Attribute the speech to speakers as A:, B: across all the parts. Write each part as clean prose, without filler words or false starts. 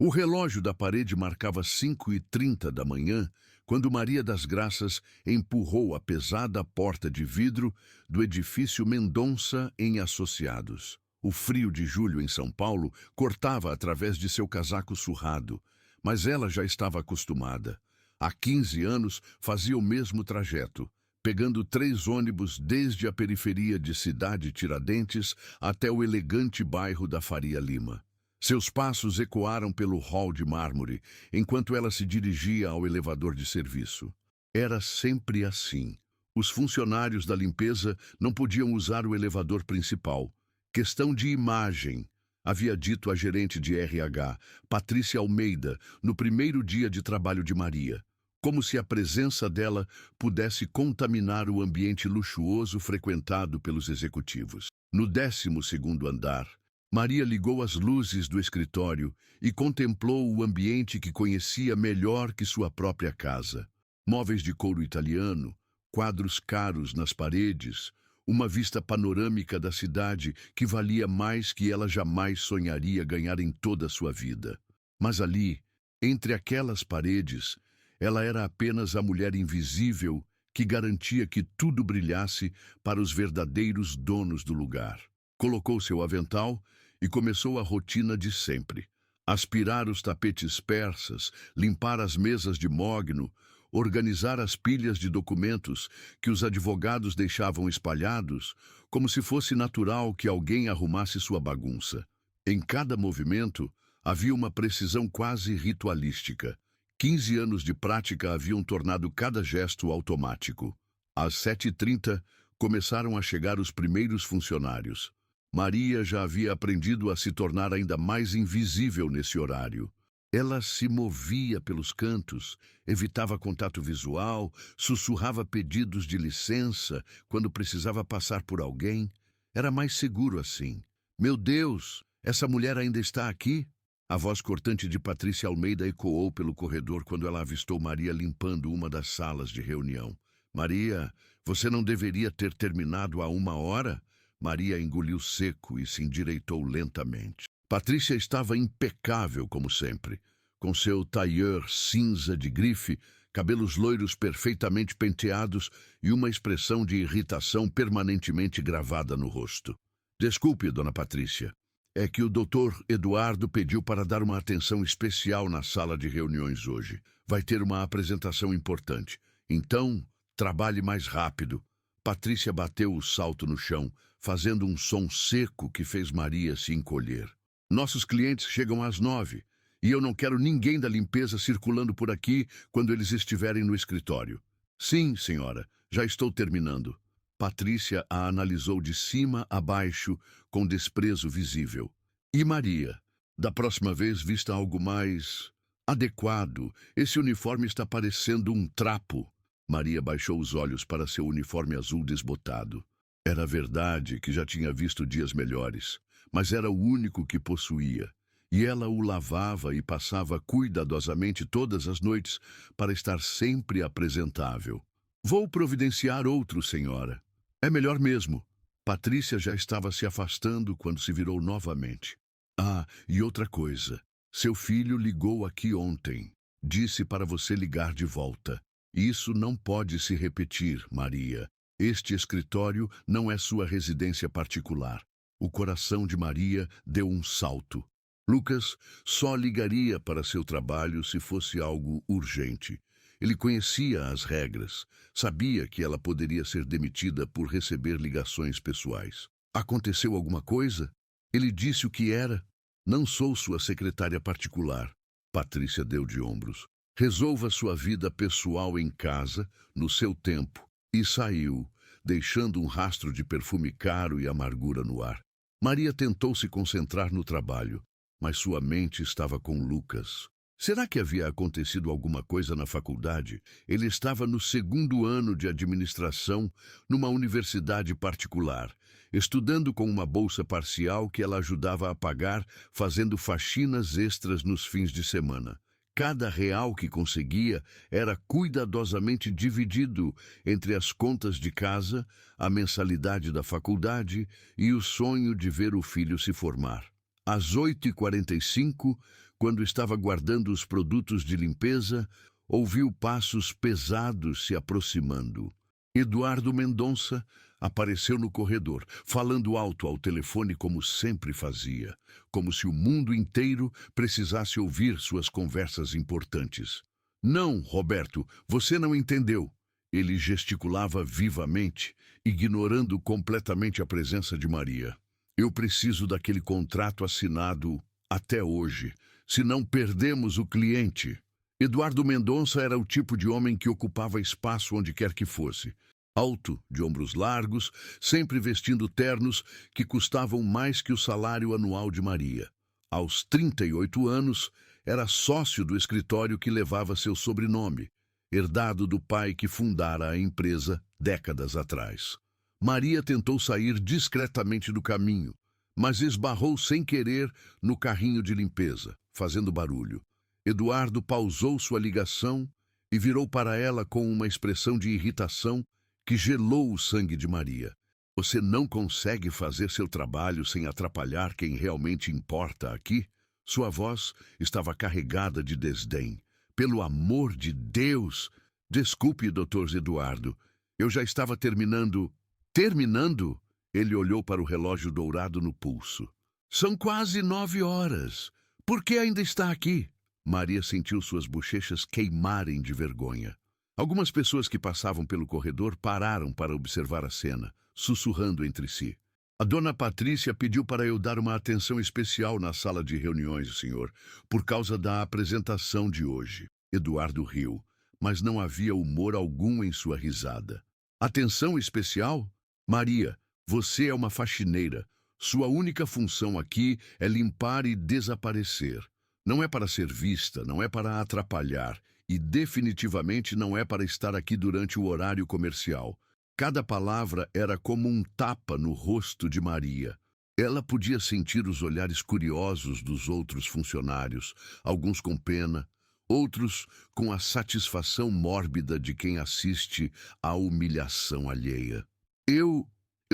A: O relógio da parede marcava 5h30 da manhã, quando Maria das Graças empurrou a pesada porta de vidro do edifício Mendonça em Associados. O frio de julho em São Paulo cortava através de seu casaco surrado, mas ela já estava acostumada. Há 15 anos fazia o mesmo trajeto, pegando 3 ônibus desde a periferia de Cidade Tiradentes até o elegante bairro da Faria Lima. Seus passos ecoaram pelo hall de mármore, enquanto ela se dirigia ao elevador de serviço. Era sempre assim. Os funcionários da limpeza não podiam usar o elevador principal. Questão de imagem, havia dito a gerente de RH, Patrícia Almeida, no primeiro dia de trabalho de Maria. Como se a presença dela pudesse contaminar o ambiente luxuoso frequentado pelos executivos. No 12º andar, Maria ligou as luzes do escritório e contemplou o ambiente que conhecia melhor que sua própria casa. Móveis de couro italiano, quadros caros nas paredes, uma vista panorâmica da cidade que valia mais que ela jamais sonharia ganhar em toda a sua vida. Mas ali, entre aquelas paredes, ela era apenas a mulher invisível que garantia que tudo brilhasse para os verdadeiros donos do lugar. Colocou seu avental e começou a rotina de sempre. Aspirar os tapetes persas, limpar as mesas de mogno, organizar as pilhas de documentos que os advogados deixavam espalhados, como se fosse natural que alguém arrumasse sua bagunça. Em cada movimento havia uma precisão quase ritualística. 15 anos de prática haviam tornado cada gesto automático. Às 7h30, começaram a chegar os primeiros funcionários. Maria já havia aprendido a se tornar ainda mais invisível nesse horário. Ela se movia pelos cantos, evitava contato visual, sussurrava pedidos de licença quando precisava passar por alguém. Era mais seguro assim. Meu Deus, essa mulher ainda está aqui? A voz cortante de Patrícia Almeida ecoou pelo corredor quando ela avistou Maria limpando uma das salas de reunião. Maria, você não deveria ter terminado há 1 hora? Maria engoliu seco e se endireitou lentamente. Patrícia estava impecável como sempre, com seu tailleur cinza de grife, cabelos loiros perfeitamente penteados e uma expressão de irritação permanentemente gravada no rosto. Desculpe, dona Patrícia. É que o Dr. Eduardo pediu para dar uma atenção especial na sala de reuniões hoje. Vai ter uma apresentação importante. Então, trabalhe mais rápido. Patrícia bateu o salto no chão, fazendo um som seco que fez Maria se encolher. Nossos clientes chegam às 9, e eu não quero ninguém da limpeza circulando por aqui quando eles estiverem no escritório. Sim, senhora, já estou terminando. Patrícia a analisou de cima a baixo, com desprezo visível. E Maria, da próxima vez vista algo mais adequado. Esse uniforme está parecendo um trapo. Maria baixou os olhos para seu uniforme azul desbotado. Era verdade que já tinha visto dias melhores, mas era o único que possuía. E ela o lavava e passava cuidadosamente todas as noites para estar sempre apresentável. Vou providenciar outro, senhora. É melhor mesmo. Patrícia já estava se afastando quando se virou novamente. Ah, e outra coisa. Seu filho ligou aqui ontem. Disse para você ligar de volta. Isso não pode se repetir, Maria. Este escritório não é sua residência particular. O coração de Maria deu um salto. Lucas só ligaria para seu trabalho se fosse algo urgente. Ele conhecia as regras, sabia que ela poderia ser demitida por receber ligações pessoais. Aconteceu alguma coisa? Ele disse o que era. Não sou sua secretária particular. Patrícia deu de ombros. Resolva sua vida pessoal em casa, no seu tempo, e saiu, deixando um rastro de perfume caro e amargura no ar. Maria tentou se concentrar no trabalho, mas sua mente estava com Lucas. Será que havia acontecido alguma coisa na faculdade? Ele estava no 2º ano de administração numa universidade particular, estudando com uma bolsa parcial que ela ajudava a pagar, fazendo faxinas extras nos fins de semana. Cada real que conseguia era cuidadosamente dividido entre as contas de casa, a mensalidade da faculdade e o sonho de ver o filho se formar. Às 8h45, Quando estava guardando os produtos de limpeza, ouviu passos pesados se aproximando. Eduardo Mendonça apareceu no corredor, falando alto ao telefone como sempre fazia, como se o mundo inteiro precisasse ouvir suas conversas importantes. Não, Roberto, você não entendeu. Ele gesticulava vivamente, ignorando completamente a presença de Maria. Eu preciso daquele contrato assinado até hoje, senão perdemos o cliente. Eduardo Mendonça era o tipo de homem que ocupava espaço onde quer que fosse. Alto, de ombros largos, sempre vestindo ternos que custavam mais que o salário anual de Maria. Aos 38 anos, era sócio do escritório que levava seu sobrenome, herdado do pai que fundara a empresa décadas atrás. Maria tentou sair discretamente do caminho, mas esbarrou sem querer no carrinho de limpeza, fazendo barulho. Eduardo pausou sua ligação e virou para ela com uma expressão de irritação que gelou o sangue de Maria. Você não consegue fazer seu trabalho sem atrapalhar quem realmente importa aqui? Sua voz estava carregada de desdém. Pelo amor de Deus! Desculpe, Dr. Eduardo. Eu já estava terminando. Terminando? Ele olhou para o relógio dourado no pulso. São quase 9 horas. Por que ainda está aqui? Maria sentiu suas bochechas queimarem de vergonha. Algumas pessoas que passavam pelo corredor pararam para observar a cena, sussurrando entre si. A dona Patrícia pediu para eu dar uma atenção especial na sala de reuniões, senhor, por causa da apresentação de hoje. Eduardo riu, mas não havia humor algum em sua risada. Atenção especial? Maria, você é uma faxineira. Sua única função aqui é limpar e desaparecer. Não é para ser vista, não é para atrapalhar, e definitivamente não é para estar aqui durante o horário comercial. Cada palavra era como um tapa no rosto de Maria. Ela podia sentir os olhares curiosos dos outros funcionários, alguns com pena, outros com a satisfação mórbida de quem assiste à humilhação alheia. Eu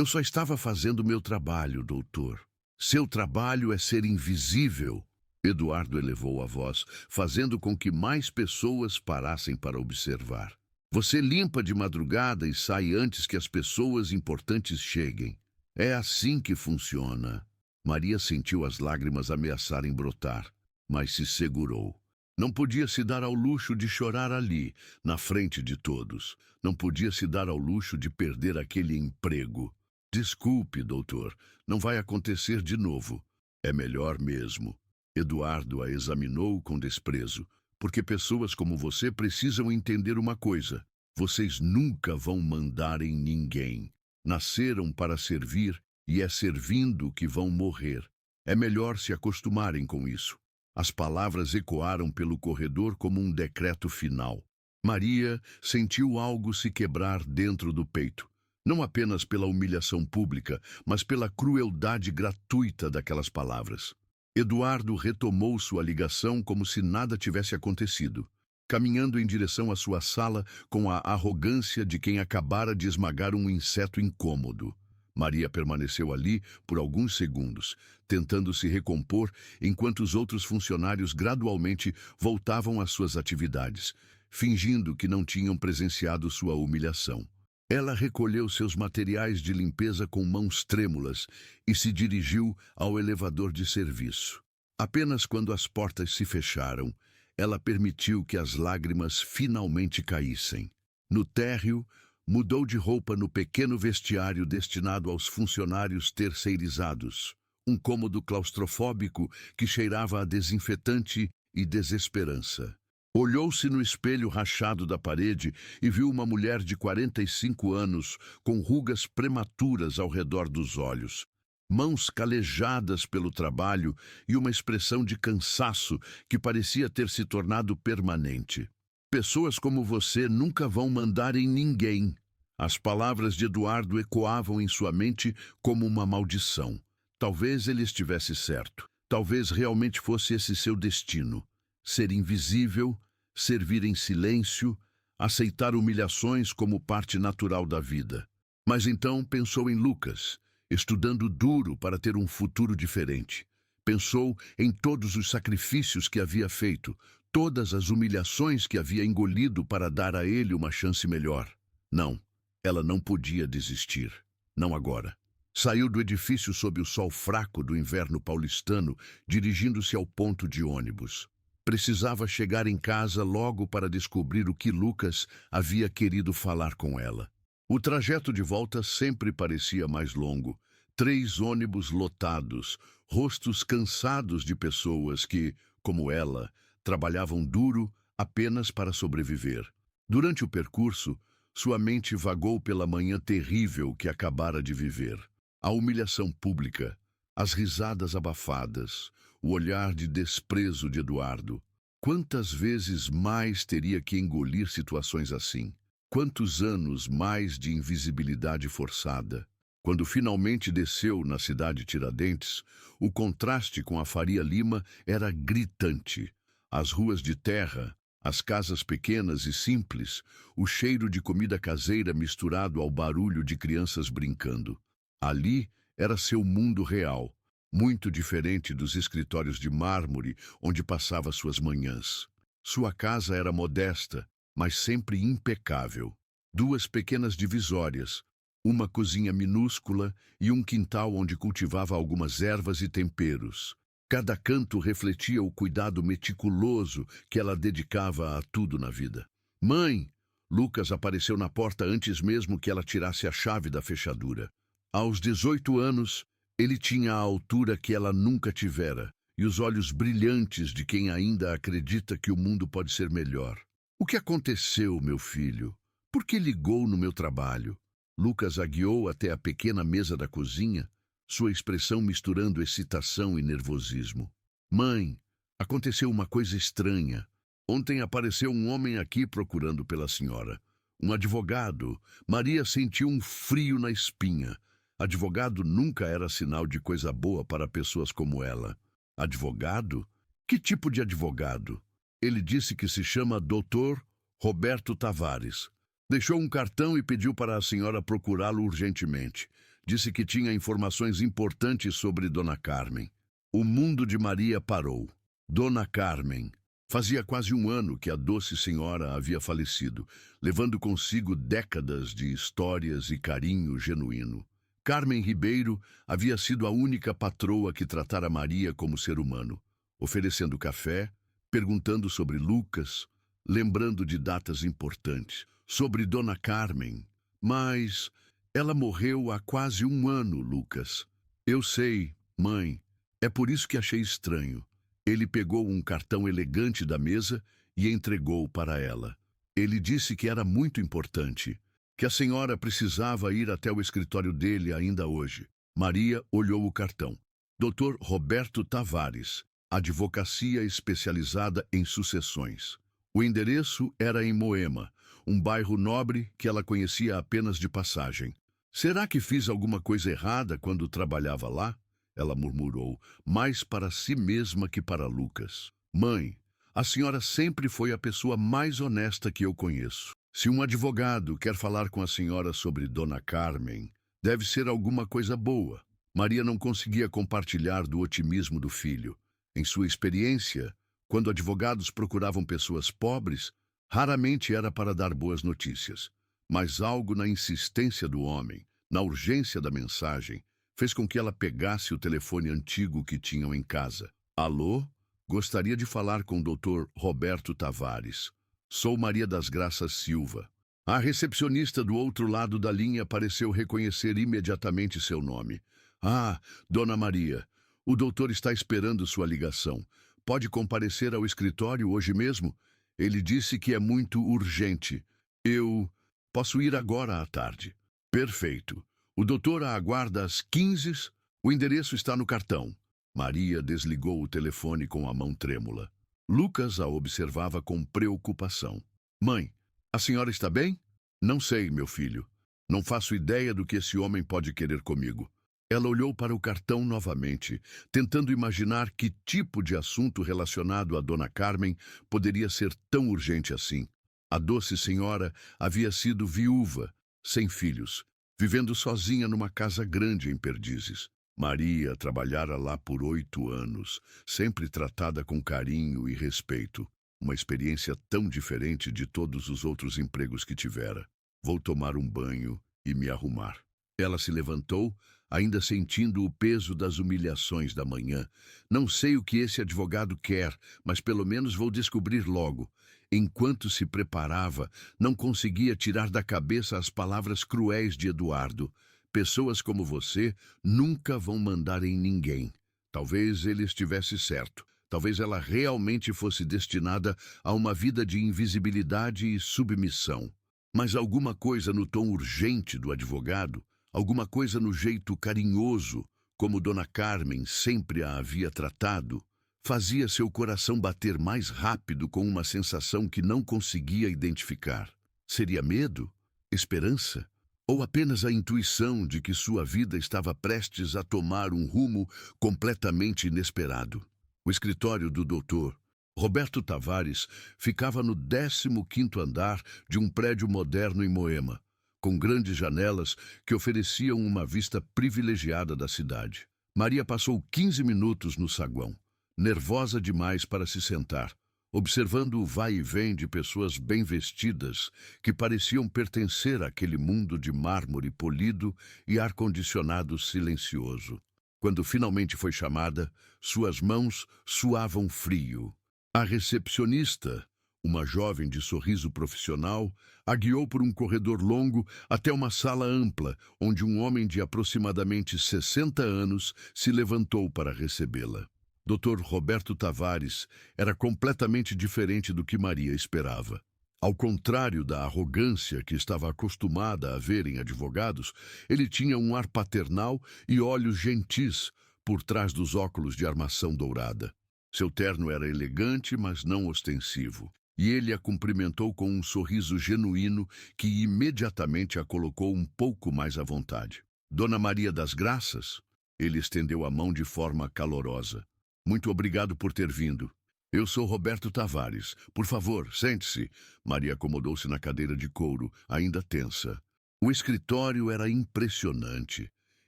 A: só estava fazendo meu trabalho, doutor. Seu trabalho é ser invisível. Eduardo elevou a voz, fazendo com que mais pessoas parassem para observar. Você limpa de madrugada e sai antes que as pessoas importantes cheguem. É assim que funciona. Maria sentiu as lágrimas ameaçarem brotar, mas se segurou. Não podia se dar ao luxo de chorar ali, na frente de todos. Não podia se dar ao luxo de perder aquele emprego. Desculpe, doutor, não vai acontecer de novo. É melhor mesmo. Eduardo a examinou com desprezo, porque pessoas como você precisam entender uma coisa. Vocês nunca vão mandar em ninguém. Nasceram para servir e é servindo que vão morrer. É melhor se acostumarem com isso. As palavras ecoaram pelo corredor como um decreto final. Maria sentiu algo se quebrar dentro do peito. Não apenas pela humilhação pública, mas pela crueldade gratuita daquelas palavras. Eduardo retomou sua ligação como se nada tivesse acontecido, caminhando em direção à sua sala com a arrogância de quem acabara de esmagar um inseto incômodo. Maria permaneceu ali por alguns segundos, tentando se recompor enquanto os outros funcionários gradualmente voltavam às suas atividades, fingindo que não tinham presenciado sua humilhação. Ela recolheu seus materiais de limpeza com mãos trêmulas e se dirigiu ao elevador de serviço. Apenas quando as portas se fecharam, ela permitiu que as lágrimas finalmente caíssem. No térreo, mudou de roupa no pequeno vestiário destinado aos funcionários terceirizados, um cômodo claustrofóbico que cheirava a desinfetante e desesperança. Olhou-se no espelho rachado da parede e viu uma mulher de 45 anos com rugas prematuras ao redor dos olhos, mãos calejadas pelo trabalho e uma expressão de cansaço que parecia ter se tornado permanente. Pessoas como você nunca vão mandar em ninguém. As palavras de Eduardo ecoavam em sua mente como uma maldição. Talvez ele estivesse certo. Talvez realmente fosse esse seu destino. Ser invisível, servir em silêncio, aceitar humilhações como parte natural da vida. Mas então pensou em Lucas, estudando duro para ter um futuro diferente. Pensou em todos os sacrifícios que havia feito, todas as humilhações que havia engolido para dar a ele uma chance melhor. Não, ela não podia desistir. Não agora. Saiu do edifício sob o sol fraco do inverno paulistano, dirigindo-se ao ponto de ônibus. Precisava chegar em casa logo para descobrir o que Lucas havia querido falar com ela. O trajeto de volta sempre parecia mais longo. 3 ônibus lotados, rostos cansados de pessoas que, como ela, trabalhavam duro apenas para sobreviver. Durante o percurso, sua mente vagou pela manhã terrível que acabara de viver. A humilhação pública, as risadas abafadas, o olhar de desprezo de Eduardo. Quantas vezes mais teria que engolir situações assim? Quantos anos mais de invisibilidade forçada? Quando finalmente desceu na cidade Tiradentes, o contraste com a Faria Lima era gritante. As ruas de terra, as casas pequenas e simples, o cheiro de comida caseira misturado ao barulho de crianças brincando. Ali era seu mundo real, muito diferente dos escritórios de mármore onde passava suas manhãs. Sua casa era modesta, mas sempre impecável. 2 pequenas divisórias, uma cozinha minúscula e um quintal onde cultivava algumas ervas e temperos. Cada canto refletia o cuidado meticuloso que ela dedicava a tudo na vida. Mãe! Lucas apareceu na porta antes mesmo que ela tirasse a chave da fechadura. Aos 18 anos, ele tinha a altura que ela nunca tivera e os olhos brilhantes de quem ainda acredita que o mundo pode ser melhor. O que aconteceu, meu filho? Por que ligou no meu trabalho? Lucas a guiou até a pequena mesa da cozinha, sua expressão misturando excitação e nervosismo. Mãe, aconteceu uma coisa estranha. Ontem apareceu um homem aqui procurando pela senhora. Um advogado. Maria sentiu um frio na espinha. Advogado nunca era sinal de coisa boa para pessoas como ela. Advogado? Que tipo de advogado? Ele disse que se chama Dr. Roberto Tavares. Deixou um cartão e pediu para a senhora procurá-lo urgentemente. Disse que tinha informações importantes sobre Dona Carmen. O mundo de Maria parou. Dona Carmen. Fazia quase 1 ano que a doce senhora havia falecido, levando consigo décadas de histórias e carinho genuíno. Carmen Ribeiro havia sido a única patroa que tratara Maria como ser humano, oferecendo café, perguntando sobre Lucas, lembrando de datas importantes, sobre Dona Carmen. Mas ela morreu há quase 1 ano, Lucas. Eu sei, mãe. É por isso que achei estranho. Ele pegou um cartão elegante da mesa e entregou para ela. Ele disse que era muito importante, que a senhora precisava ir até o escritório dele ainda hoje. Maria olhou o cartão. Dr. Roberto Tavares, advocacia especializada em sucessões. O endereço era em Moema, um bairro nobre que ela conhecia apenas de passagem. Será que fiz alguma coisa errada quando trabalhava lá? Ela murmurou, mais para si mesma que para Lucas. Mãe, a senhora sempre foi a pessoa mais honesta que eu conheço. Se um advogado quer falar com a senhora sobre Dona Carmen, deve ser alguma coisa boa. Maria não conseguia compartilhar do otimismo do filho. Em sua experiência, quando advogados procuravam pessoas pobres, raramente era para dar boas notícias. Mas algo na insistência do homem, na urgência da mensagem, fez com que ela pegasse o telefone antigo que tinham em casa. Alô? Gostaria de falar com o Dr. Roberto Tavares. Sou Maria das Graças Silva. A recepcionista do outro lado da linha pareceu reconhecer imediatamente seu nome. Ah, Dona Maria, o doutor está esperando sua ligação. Pode comparecer ao escritório hoje mesmo? Ele disse que é muito urgente. Eu posso ir agora à tarde. Perfeito. O doutor a aguarda às 15. O endereço está no cartão. Maria desligou o telefone com a mão trêmula. Lucas a observava com preocupação. Mãe, a senhora está bem? Não sei, meu filho. Não faço ideia do que esse homem pode querer comigo. Ela olhou para o cartão novamente, tentando imaginar que tipo de assunto relacionado a Dona Carmen poderia ser tão urgente assim. A doce senhora havia sido viúva, sem filhos, vivendo sozinha numa casa grande em Perdizes. Maria trabalhara lá por 8 anos, sempre tratada com carinho e respeito. Uma experiência tão diferente de todos os outros empregos que tivera. Vou tomar um banho e me arrumar. Ela se levantou, ainda sentindo o peso das humilhações da manhã. Não sei o que esse advogado quer, mas pelo menos vou descobrir logo. Enquanto se preparava, não conseguia tirar da cabeça as palavras cruéis de Eduardo. Pessoas como você nunca vão mandar em ninguém. Talvez ele estivesse certo. Talvez ela realmente fosse destinada a uma vida de invisibilidade e submissão. Mas alguma coisa no tom urgente do advogado, alguma coisa no jeito carinhoso, como Dona Carmen sempre a havia tratado, fazia seu coração bater mais rápido com uma sensação que não conseguia identificar. Seria medo? Esperança? Ou apenas a intuição de que sua vida estava prestes a tomar um rumo completamente inesperado? O escritório do doutor Roberto Tavares ficava no 15º andar de um prédio moderno em Moema, com grandes janelas que ofereciam uma vista privilegiada da cidade. Maria passou 15 minutos no saguão, nervosa demais para se sentar, observando o vai e vem de pessoas bem vestidas que pareciam pertencer àquele mundo de mármore polido e ar-condicionado silencioso. Quando finalmente foi chamada, suas mãos suavam frio. A recepcionista, uma jovem de sorriso profissional, a guiou por um corredor longo até uma sala ampla, onde um homem de aproximadamente 60 anos se levantou para recebê-la. Dr. Roberto Tavares era completamente diferente do que Maria esperava. Ao contrário da arrogância que estava acostumada a ver em advogados, ele tinha um ar paternal e olhos gentis por trás dos óculos de armação dourada. Seu terno era elegante, mas não ostensivo, e ele a cumprimentou com um sorriso genuíno que imediatamente a colocou um pouco mais à vontade. Dona Maria das Graças? Ele estendeu a mão de forma calorosa. Muito obrigado por ter vindo. Eu sou Roberto Tavares. Por favor, sente-se. Maria acomodou-se na cadeira de couro, ainda tensa. O escritório era impressionante.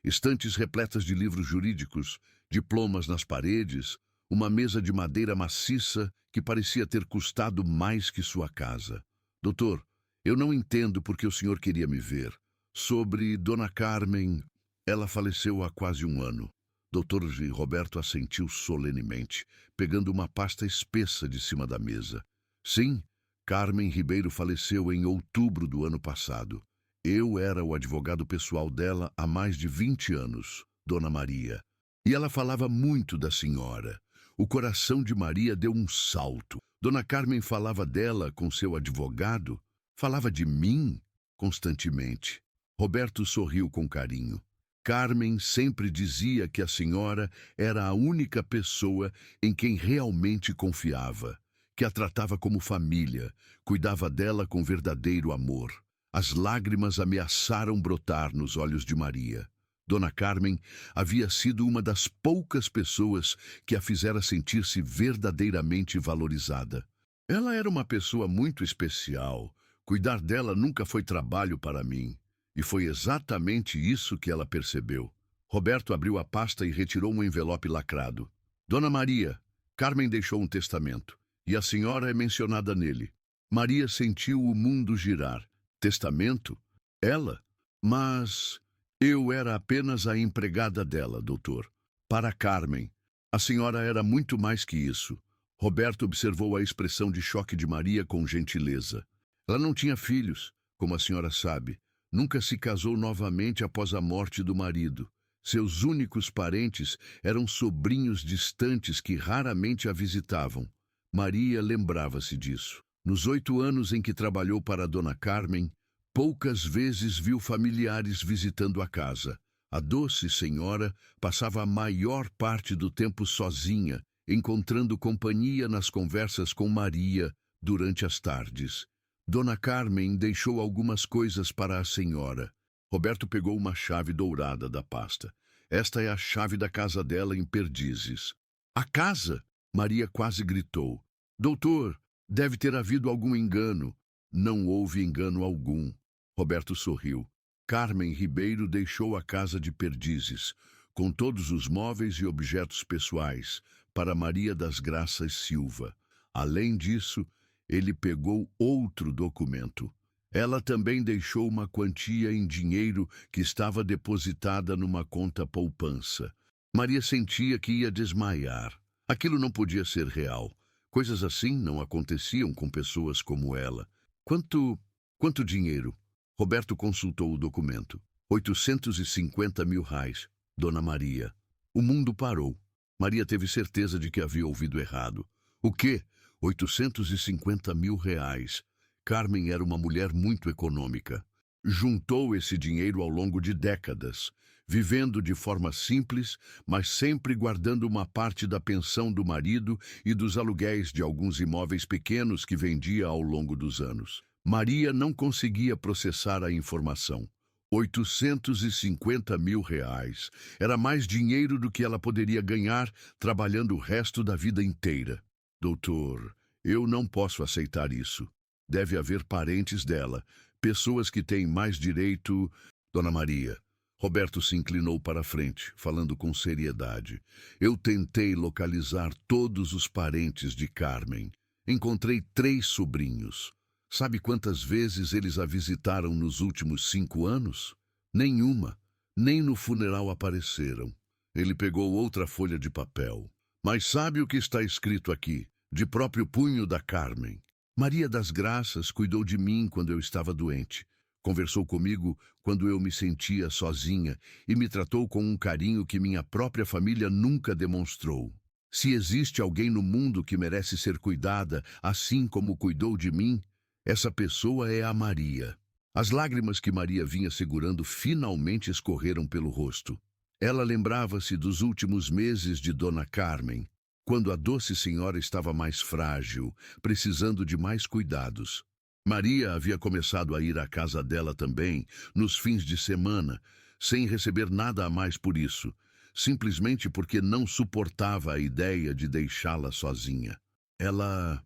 A: Estantes repletas de livros jurídicos, diplomas nas paredes, uma mesa de madeira maciça que parecia ter custado mais que sua casa. Doutor, eu não entendo por que o senhor queria me ver. Sobre Dona Carmen, ela faleceu há quase um ano. Dr. Roberto assentiu solenemente, pegando uma pasta espessa de cima da mesa. Sim, Carmen Ribeiro faleceu em outubro do ano passado. Eu era o advogado pessoal dela há mais de 20 anos, Dona Maria. E ela falava muito da senhora. O coração de Maria deu um salto. Dona Carmen falava dela com seu advogado? Falava de mim? Constantemente. Roberto sorriu com carinho. Carmen sempre dizia que a senhora era a única pessoa em quem realmente confiava, que a tratava como família, cuidava dela com verdadeiro amor. As lágrimas ameaçaram brotar nos olhos de Maria. Dona Carmen havia sido uma das poucas pessoas que a fizera sentir-se verdadeiramente valorizada. Ela era uma pessoa muito especial. Cuidar dela nunca foi trabalho para mim. E foi exatamente isso que ela percebeu. Roberto abriu a pasta e retirou um envelope lacrado. Dona Maria, Carmen deixou um testamento, e a senhora é mencionada nele. Maria sentiu o mundo girar. Testamento? Ela? Mas eu era apenas a empregada dela, doutor. Para Carmen, a senhora era muito mais que isso. Roberto observou a expressão de choque de Maria com gentileza. Ela não tinha filhos, como a senhora sabe. Nunca se casou novamente após a morte do marido. Seus únicos parentes eram sobrinhos distantes que raramente a visitavam. Maria lembrava-se disso. Nos 8 anos em que trabalhou para a Dona Carmen, poucas vezes viu familiares visitando a casa. A doce senhora passava a maior parte do tempo sozinha, encontrando companhia nas conversas com Maria durante as tardes. Dona Carmen deixou algumas coisas para a senhora. Roberto pegou uma chave dourada da pasta. Esta é a chave da casa dela em Perdizes. A casa? Maria quase gritou. Doutor, deve ter havido algum engano. Não houve engano algum. Roberto sorriu. Carmen Ribeiro deixou a casa de Perdizes. com todos os móveis e objetos pessoais, para Maria das Graças Silva. Além disso, ele pegou outro documento. Ela também deixou uma quantia em dinheiro que estava depositada numa conta poupança. Maria sentia que ia desmaiar. Aquilo não podia ser real. Coisas assim não aconteciam com pessoas como ela. Quanto dinheiro? Roberto consultou o documento. 850 mil reais, Dona Maria. O mundo parou. Maria teve certeza de que havia ouvido errado. O quê? 850 mil reais. Carmen era uma mulher muito econômica. Juntou esse dinheiro ao longo de décadas, vivendo de forma simples, mas sempre guardando uma parte da pensão do marido e dos aluguéis de alguns imóveis pequenos que vendia ao longo dos anos. Maria não conseguia processar a informação. 850 mil reais. Era mais dinheiro do que ela poderia ganhar trabalhando o resto da vida inteira. Doutor, eu não posso aceitar isso. Deve haver parentes dela, pessoas que têm mais direito... Dona Maria. Roberto se inclinou para a frente, falando com seriedade. Eu tentei localizar todos os parentes de Carmen. Encontrei 3 sobrinhos. Sabe quantas vezes eles a visitaram nos últimos 5 anos? Nenhuma. Nem no funeral apareceram. Ele pegou outra folha de papel. Mas sabe o que está escrito aqui? De próprio punho da Carmen. Maria das Graças cuidou de mim quando eu estava doente. Conversou comigo quando eu me sentia sozinha e me tratou com um carinho que minha própria família nunca demonstrou. Se existe alguém no mundo que merece ser cuidada, assim como cuidou de mim, essa pessoa é a Maria. As lágrimas que Maria vinha segurando finalmente escorreram pelo rosto. Ela lembrava-se dos últimos meses de Dona Carmen, quando a doce senhora estava mais frágil, precisando de mais cuidados. Maria havia começado a ir à casa dela também, nos fins de semana, sem receber nada a mais por isso, simplesmente porque não suportava a ideia de deixá-la sozinha. Ela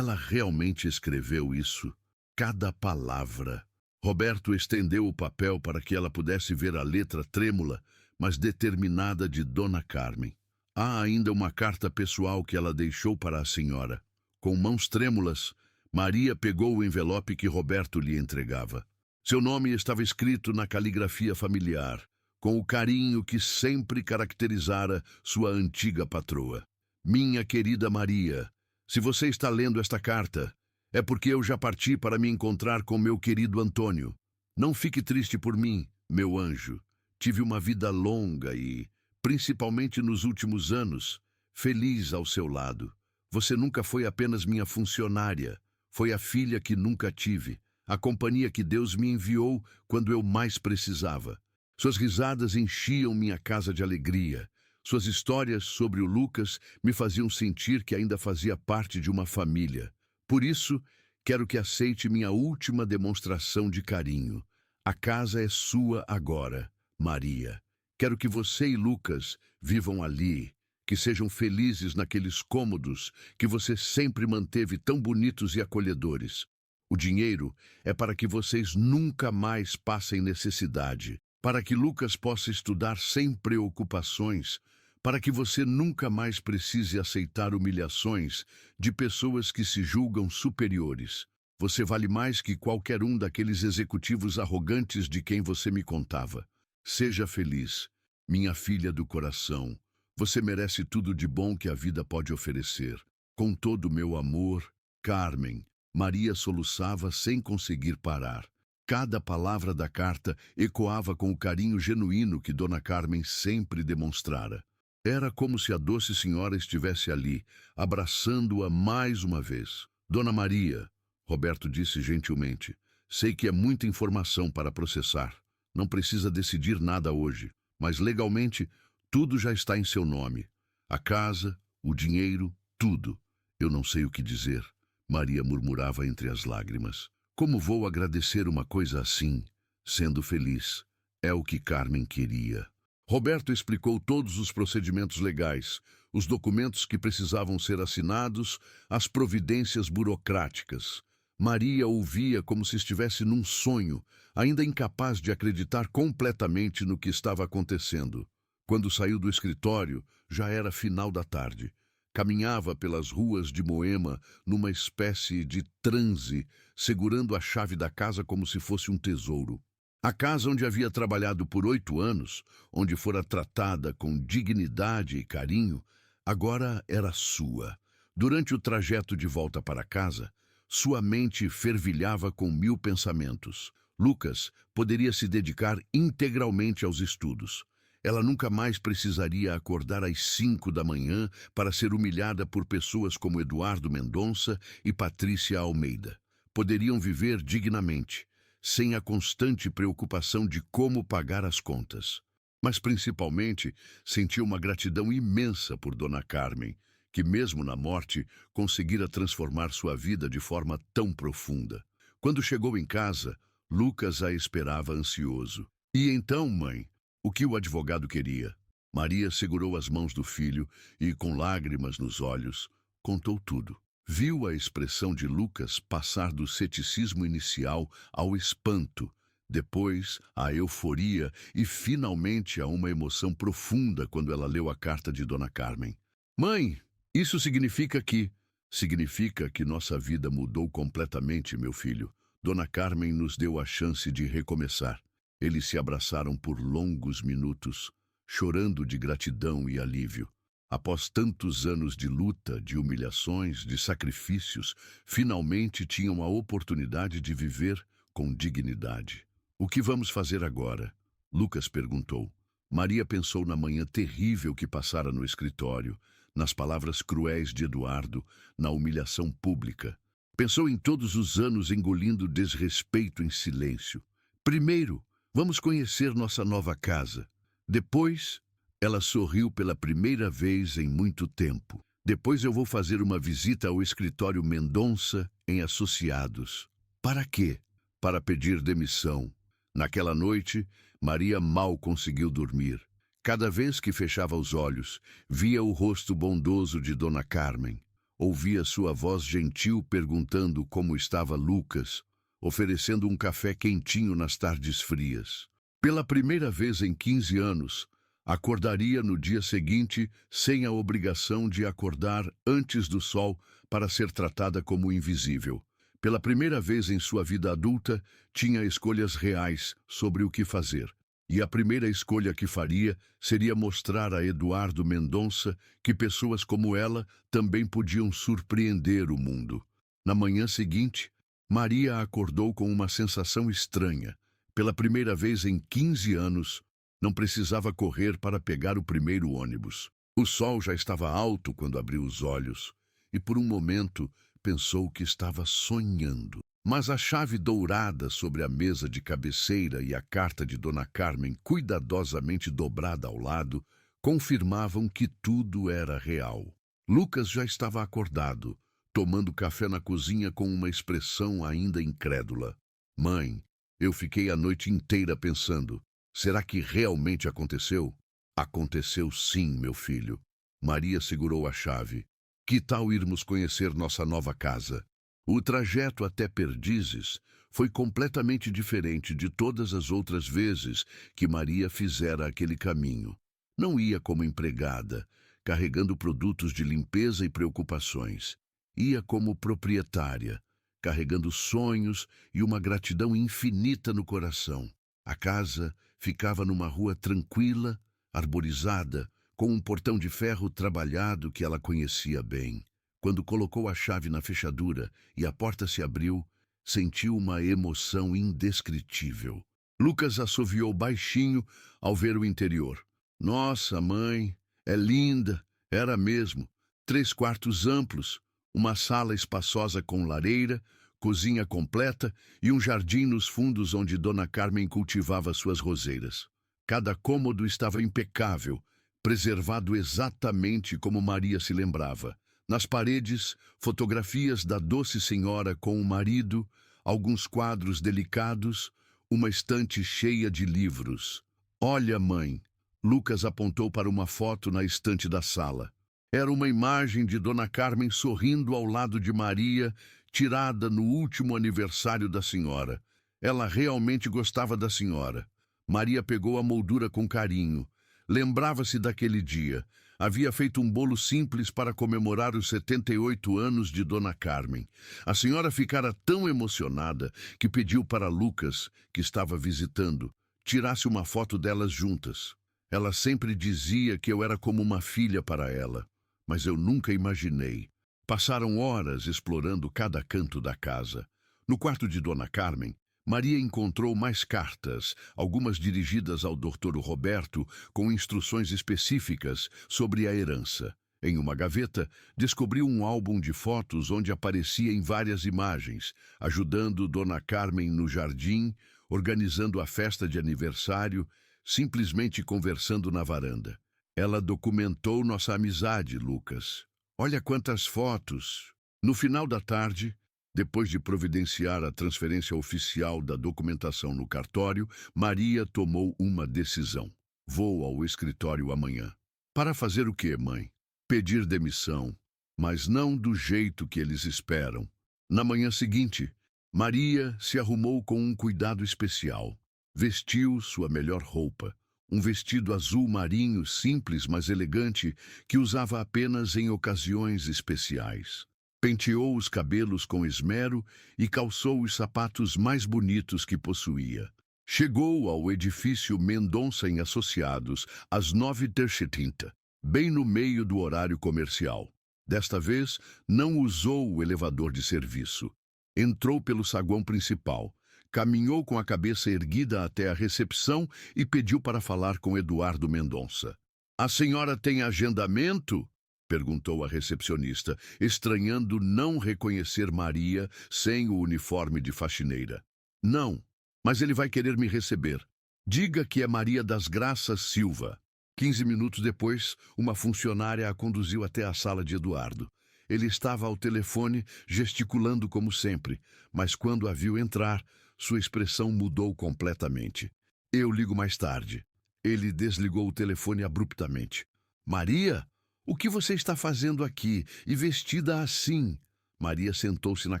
A: realmente escreveu isso, cada palavra. Roberto estendeu o papel para que ela pudesse ver a letra trêmula, mas determinada de Dona Carmen. Há ainda uma carta pessoal que ela deixou para a senhora. Com mãos trêmulas, Maria pegou o envelope que Roberto lhe entregava. Seu nome estava escrito na caligrafia familiar, com o carinho que sempre caracterizara sua antiga patroa. Minha querida Maria, se você está lendo esta carta, é porque eu já parti para me encontrar com meu querido Antônio. Não fique triste por mim, meu anjo. Tive uma vida longa e, principalmente nos últimos anos, feliz ao seu lado. Você nunca foi apenas minha funcionária. Foi a filha que nunca tive, a companhia que Deus me enviou quando eu mais precisava. Suas risadas enchiam minha casa de alegria. Suas histórias sobre o Lucas me faziam sentir que ainda fazia parte de uma família. Por isso, quero que aceite minha última demonstração de carinho. A casa é sua agora, Maria. Quero que você e Lucas vivam ali, que sejam felizes naqueles cômodos que você sempre manteve tão bonitos e acolhedores. O dinheiro é para que vocês nunca mais passem necessidade, para que Lucas possa estudar sem preocupações, para que você nunca mais precise aceitar humilhações de pessoas que se julgam superiores. Você vale mais que qualquer um daqueles executivos arrogantes de quem você me contava. Seja feliz, minha filha do coração. Você merece tudo de bom que a vida pode oferecer. Com todo o meu amor, Carmen. Maria soluçava sem conseguir parar. Cada palavra da carta ecoava com o carinho genuíno que Dona Carmen sempre demonstrara. Era como se a doce senhora estivesse ali, abraçando-a mais uma vez. Dona Maria, Roberto disse gentilmente, sei que é muita informação para processar. Não precisa decidir nada hoje, mas legalmente tudo já está em seu nome. A casa, o dinheiro, tudo. Eu não sei o que dizer. Maria murmurava entre as lágrimas. Como vou agradecer uma coisa assim, sendo feliz? É o que Carmen queria. Roberto explicou todos os procedimentos legais, os documentos que precisavam ser assinados, as providências burocráticas. Maria ouvia como se estivesse num sonho, ainda incapaz de acreditar completamente no que estava acontecendo. Quando saiu do escritório, já era final da tarde. Caminhava pelas ruas de Moema numa espécie de transe, segurando a chave da casa como se fosse um tesouro. A casa onde havia trabalhado por 8 anos, onde fora tratada com dignidade e carinho, agora era sua. Durante o trajeto de volta para casa, sua mente fervilhava com 1000 pensamentos. Lucas poderia se dedicar integralmente aos estudos. Ela nunca mais precisaria acordar às 5 da manhã para ser humilhada por pessoas como Eduardo Mendonça e Patrícia Almeida. Poderiam viver dignamente, sem a constante preocupação de como pagar as contas. Mas, principalmente, sentia uma gratidão imensa por Dona Carmen, que, mesmo na morte, conseguira transformar sua vida de forma tão profunda. Quando chegou em casa, Lucas a esperava ansioso. E então, mãe? O que o advogado queria? Maria segurou as mãos do filho e, com lágrimas nos olhos, contou tudo. Viu a expressão de Lucas passar do ceticismo inicial ao espanto, depois à euforia e, finalmente, a uma emoção profunda quando ela leu a carta de Dona Carmen. Mãe, isso significa que... Significa que nossa vida mudou completamente, meu filho. Dona Carmen nos deu a chance de recomeçar. Eles se abraçaram por longos minutos, chorando de gratidão e alívio. Após tantos anos de luta, de humilhações, de sacrifícios, finalmente tinham a oportunidade de viver com dignidade. O que vamos fazer agora? Lucas perguntou. Maria pensou na manhã terrível que passara no escritório, nas palavras cruéis de Eduardo, na humilhação pública. Pensou em todos os anos engolindo desrespeito em silêncio. Primeiro, vamos conhecer nossa nova casa. Depois, ela sorriu pela primeira vez em muito tempo. Depois eu vou fazer uma visita ao escritório Mendonça em Associados. Para quê? Para pedir demissão. Naquela noite, Maria mal conseguiu dormir. Cada vez que fechava os olhos, via o rosto bondoso de Dona Carmen. Ouvia sua voz gentil perguntando como estava Lucas, oferecendo um café quentinho nas tardes frias. Pela primeira vez em 15 anos, acordaria no dia seguinte sem a obrigação de acordar antes do sol para ser tratada como invisível. Pela primeira vez em sua vida adulta, tinha escolhas reais sobre o que fazer. E a primeira escolha que faria seria mostrar a Eduardo Mendonça que pessoas como ela também podiam surpreender o mundo. Na manhã seguinte, Maria acordou com uma sensação estranha. Pela primeira vez em 15 anos, não precisava correr para pegar o primeiro ônibus. O sol já estava alto quando abriu os olhos, e por um momento pensou que estava sonhando. Mas a chave dourada sobre a mesa de cabeceira e a carta de Dona Carmen, cuidadosamente dobrada ao lado, confirmavam que tudo era real. Lucas já estava acordado, tomando café na cozinha com uma expressão ainda incrédula. Mãe, eu fiquei a noite inteira pensando, será que realmente aconteceu? Aconteceu sim, meu filho. Maria segurou a chave. Que tal irmos conhecer nossa nova casa? O trajeto até Perdizes foi completamente diferente de todas as outras vezes que Maria fizera aquele caminho. Não ia como empregada, carregando produtos de limpeza e preocupações. Ia como proprietária, carregando sonhos e uma gratidão infinita no coração. A casa ficava numa rua tranquila, arborizada, com um portão de ferro trabalhado que ela conhecia bem. Quando colocou a chave na fechadura e a porta se abriu, sentiu uma emoção indescritível. Lucas assoviou baixinho ao ver o interior. Nossa, mãe, é linda, era mesmo. 3 quartos amplos, uma sala espaçosa com lareira, cozinha completa e um jardim nos fundos onde Dona Carmen cultivava suas roseiras. Cada cômodo estava impecável, preservado exatamente como Maria se lembrava. Nas paredes, fotografias da doce senhora com o marido, alguns quadros delicados, uma estante cheia de livros. Olha, mãe, Lucas apontou para uma foto na estante da sala. Era uma imagem de Dona Carmen sorrindo ao lado de Maria, tirada no último aniversário da senhora. Ela realmente gostava da senhora. Maria pegou a moldura com carinho, Lembrava-se daquele dia. Havia feito um bolo simples para comemorar os 78 anos de Dona Carmen. A senhora ficara tão emocionada que pediu para Lucas, que estava visitando, tirasse uma foto delas juntas. Ela sempre dizia que eu era como uma filha para ela, mas eu nunca imaginei. Passaram horas explorando cada canto da casa. No quarto de Dona Carmen, Maria encontrou mais cartas, algumas dirigidas ao Dr. Roberto, com instruções específicas sobre a herança. Em uma gaveta, descobriu um álbum de fotos onde aparecia em várias imagens, ajudando Dona Carmen no jardim, organizando a festa de aniversário, simplesmente conversando na varanda. Ela documentou nossa amizade, Lucas. Olha quantas fotos! No final da tarde, depois de providenciar a transferência oficial da documentação no cartório, Maria tomou uma decisão. Vou ao escritório amanhã. Para fazer o quê, mãe? Pedir demissão, mas não do jeito que eles esperam. Na manhã seguinte, Maria se arrumou com um cuidado especial. Vestiu sua melhor roupa, um vestido azul marinho simples, mas elegante, que usava apenas em ocasiões especiais. Penteou os cabelos com esmero e calçou os sapatos mais bonitos que possuía. Chegou ao edifício Mendonça em Associados às 9h30, bem no meio do horário comercial. Desta vez, não usou o elevador de serviço. Entrou pelo saguão principal, caminhou com a cabeça erguida até a recepção e pediu para falar com Eduardo Mendonça. "A senhora tem agendamento?" perguntou a recepcionista, estranhando não reconhecer Maria sem o uniforme de faxineira. "Não, mas ele vai querer me receber. Diga que é Maria das Graças Silva." 15 minutos depois, uma funcionária a conduziu até a sala de Eduardo. Ele estava ao telefone, gesticulando como sempre, mas quando a viu entrar, sua expressão mudou completamente. "Eu ligo mais tarde." Ele desligou o telefone abruptamente. "Maria? O que você está fazendo aqui, e vestida assim?" Maria sentou-se na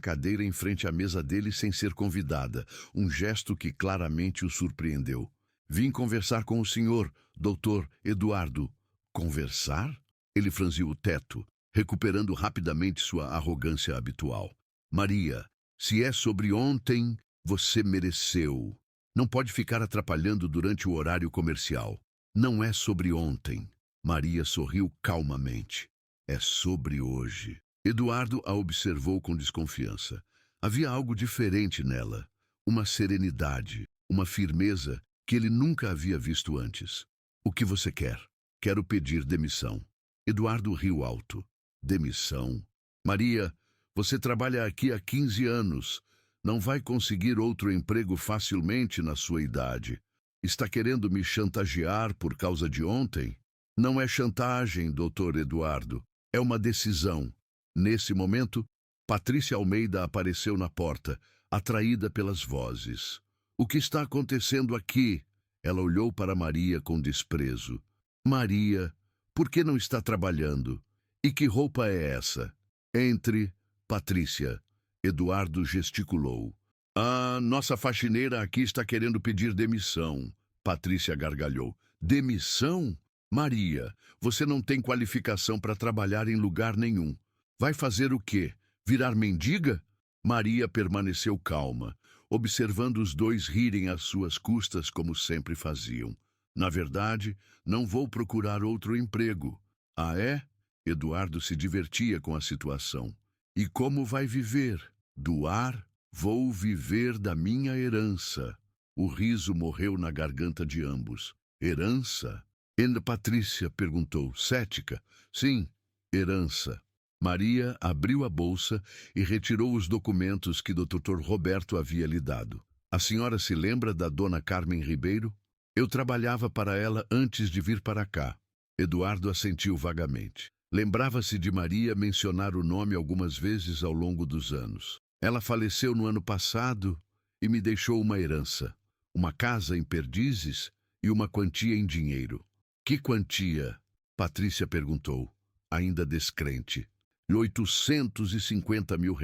A: cadeira em frente à mesa dele sem ser convidada, um gesto que claramente o surpreendeu. "Vim conversar com o senhor, doutor Eduardo." "Conversar?" Ele franziu o teto, recuperando rapidamente sua arrogância habitual. "Maria, se é sobre ontem, você mereceu. Não pode ficar atrapalhando durante o horário comercial. Não é sobre ontem." Maria sorriu calmamente. "É sobre hoje." Eduardo a observou com desconfiança. Havia algo diferente nela, uma serenidade, uma firmeza que ele nunca havia visto antes. "O que você quer?" "Quero pedir demissão." Eduardo riu alto. "Demissão? Maria, você trabalha aqui há 15 anos. Não vai conseguir outro emprego facilmente na sua idade. Está querendo me chantagear por causa de ontem?" "Não é chantagem, doutor Eduardo. É uma decisão." Nesse momento, Patrícia Almeida apareceu na porta, atraída pelas vozes. "O que está acontecendo aqui?" Ela olhou para Maria com desprezo. "Maria, por que não está trabalhando? E que roupa é essa?" "Entre, Patrícia." Eduardo gesticulou. "Ah, nossa faxineira aqui está querendo pedir demissão." Patrícia gargalhou. "Demissão? Maria, você não tem qualificação para trabalhar em lugar nenhum. Vai fazer o quê? Virar mendiga?" Maria permaneceu calma, observando os dois rirem às suas custas como sempre faziam. "Na verdade, não vou procurar outro emprego." "Ah, é?" Eduardo se divertia com a situação. "E como vai viver?" "Doar? Vou viver da minha herança." O riso morreu na garganta de ambos. "Herança?" Ana Patrícia perguntou, cética. "Sim, herança." Maria abriu a bolsa e retirou os documentos que o Dr. Roberto havia lhe dado. "A senhora se lembra da Dona Carmen Ribeiro?" "Eu trabalhava para ela antes de vir para cá." Eduardo assentiu vagamente. Lembrava-se de Maria mencionar o nome algumas vezes ao longo dos anos. "Ela faleceu no ano passado e me deixou uma herança. Uma casa em Perdizes e uma quantia em dinheiro." "Que quantia?" Patrícia perguntou, ainda descrente. R$ 850 mil.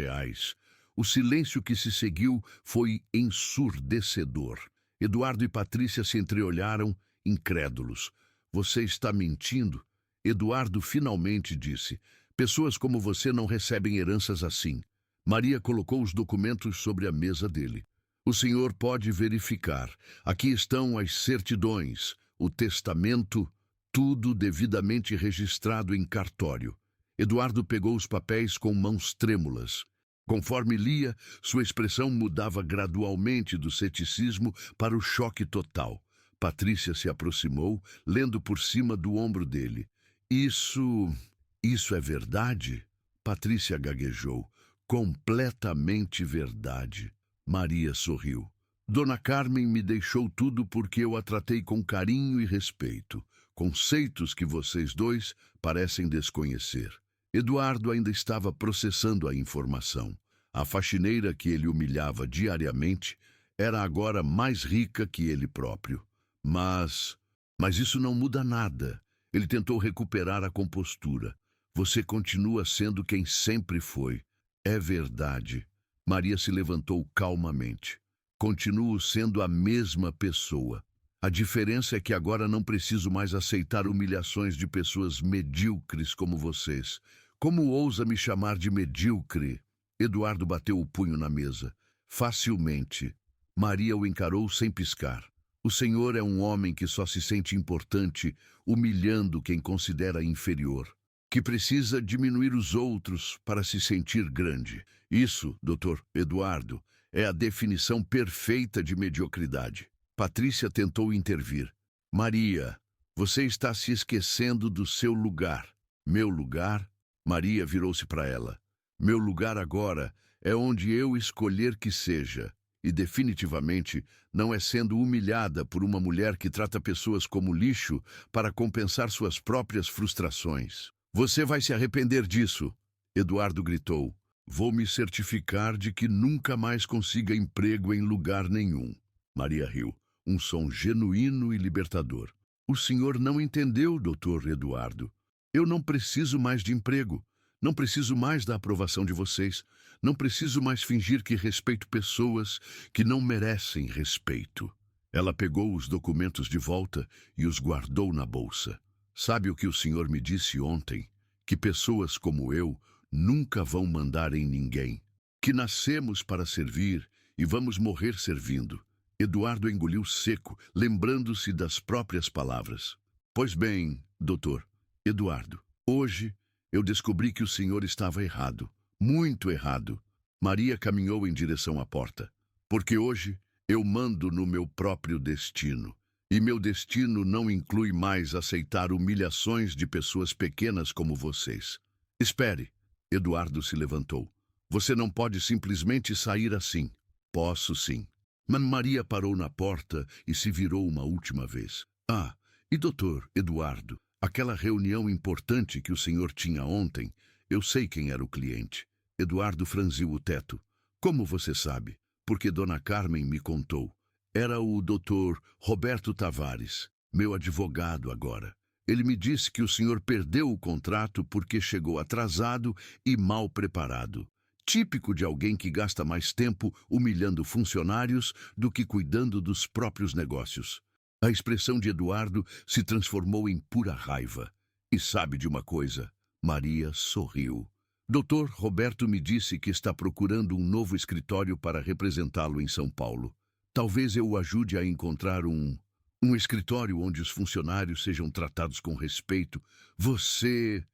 A: O silêncio que se seguiu foi ensurdecedor. Eduardo e Patrícia se entreolharam, incrédulos. Você está mentindo? Eduardo finalmente disse. Pessoas como você não recebem heranças assim. Maria colocou os documentos sobre a mesa dele. O senhor pode verificar. Aqui estão as certidões, o testamento, tudo devidamente registrado em cartório. Eduardo pegou os papéis com mãos trêmulas. Conforme lia, sua expressão mudava gradualmente do ceticismo para o choque total. Patrícia se aproximou, lendo por cima do ombro dele. Isso é verdade? Patrícia gaguejou. Completamente verdade. Maria sorriu. Dona Carmen me deixou tudo porque eu a tratei com carinho e respeito. Conceitos que vocês dois parecem desconhecer. Eduardo ainda estava processando a informação. A faxineira que ele humilhava diariamente era agora mais rica que ele próprio. Mas isso não muda nada. Ele tentou recuperar a compostura. Você continua sendo quem sempre foi. É verdade. Maria se levantou calmamente. Continuo sendo a mesma pessoa. A diferença é que agora não preciso mais aceitar humilhações de pessoas medíocres como vocês. Como ousa me chamar de medíocre? Eduardo bateu o punho na mesa. Facilmente. Maria o encarou sem piscar. O senhor é um homem que só se sente importante, humilhando quem considera inferior, que precisa diminuir os outros para se sentir grande. Isso, doutor Eduardo, é a definição perfeita de mediocridade. Patrícia tentou intervir. Maria, você está se esquecendo do seu lugar. Meu lugar? Maria virou-se para ela. Meu lugar agora é onde eu escolher que seja. E definitivamente não é sendo humilhada por uma mulher que trata pessoas como lixo para compensar suas próprias frustrações. Você vai se arrepender disso, Eduardo gritou. Vou me certificar de que nunca mais consiga emprego em lugar nenhum. Maria riu, um som genuíno e libertador. O senhor não entendeu, doutor Eduardo. Eu não preciso mais de emprego. Não preciso mais da aprovação de vocês. Não preciso mais fingir que respeito pessoas que não merecem respeito. Ela pegou os documentos de volta e os guardou na bolsa. Sabe o que o senhor me disse ontem? Que pessoas como eu nunca vão mandar em ninguém. Que nascemos para servir e vamos morrer servindo. Eduardo engoliu seco, lembrando-se das próprias palavras. Pois bem, doutor Eduardo, hoje eu descobri que o senhor estava errado. Muito errado. Maria caminhou em direção à porta. Porque hoje eu mando no meu próprio destino. E meu destino não inclui mais aceitar humilhações de pessoas pequenas como vocês. Espere. Eduardo se levantou. Você não pode simplesmente sair assim. Posso sim. Mas Maria parou na porta e se virou uma última vez. Ah, e doutor Eduardo, aquela reunião importante que o senhor tinha ontem, eu sei quem era o cliente. Eduardo franziu o teto. Como você sabe? Porque Dona Carmen me contou. Era o doutor Roberto Tavares, meu advogado agora. Ele me disse que o senhor perdeu o contrato porque chegou atrasado e mal preparado. Típico de alguém que gasta mais tempo humilhando funcionários do que cuidando dos próprios negócios. A expressão de Eduardo se transformou em pura raiva. E sabe de uma coisa? Maria sorriu. Doutor Roberto me disse que está procurando um novo escritório para representá-lo em São Paulo. Talvez eu o ajude a encontrar um escritório onde os funcionários sejam tratados com respeito. Você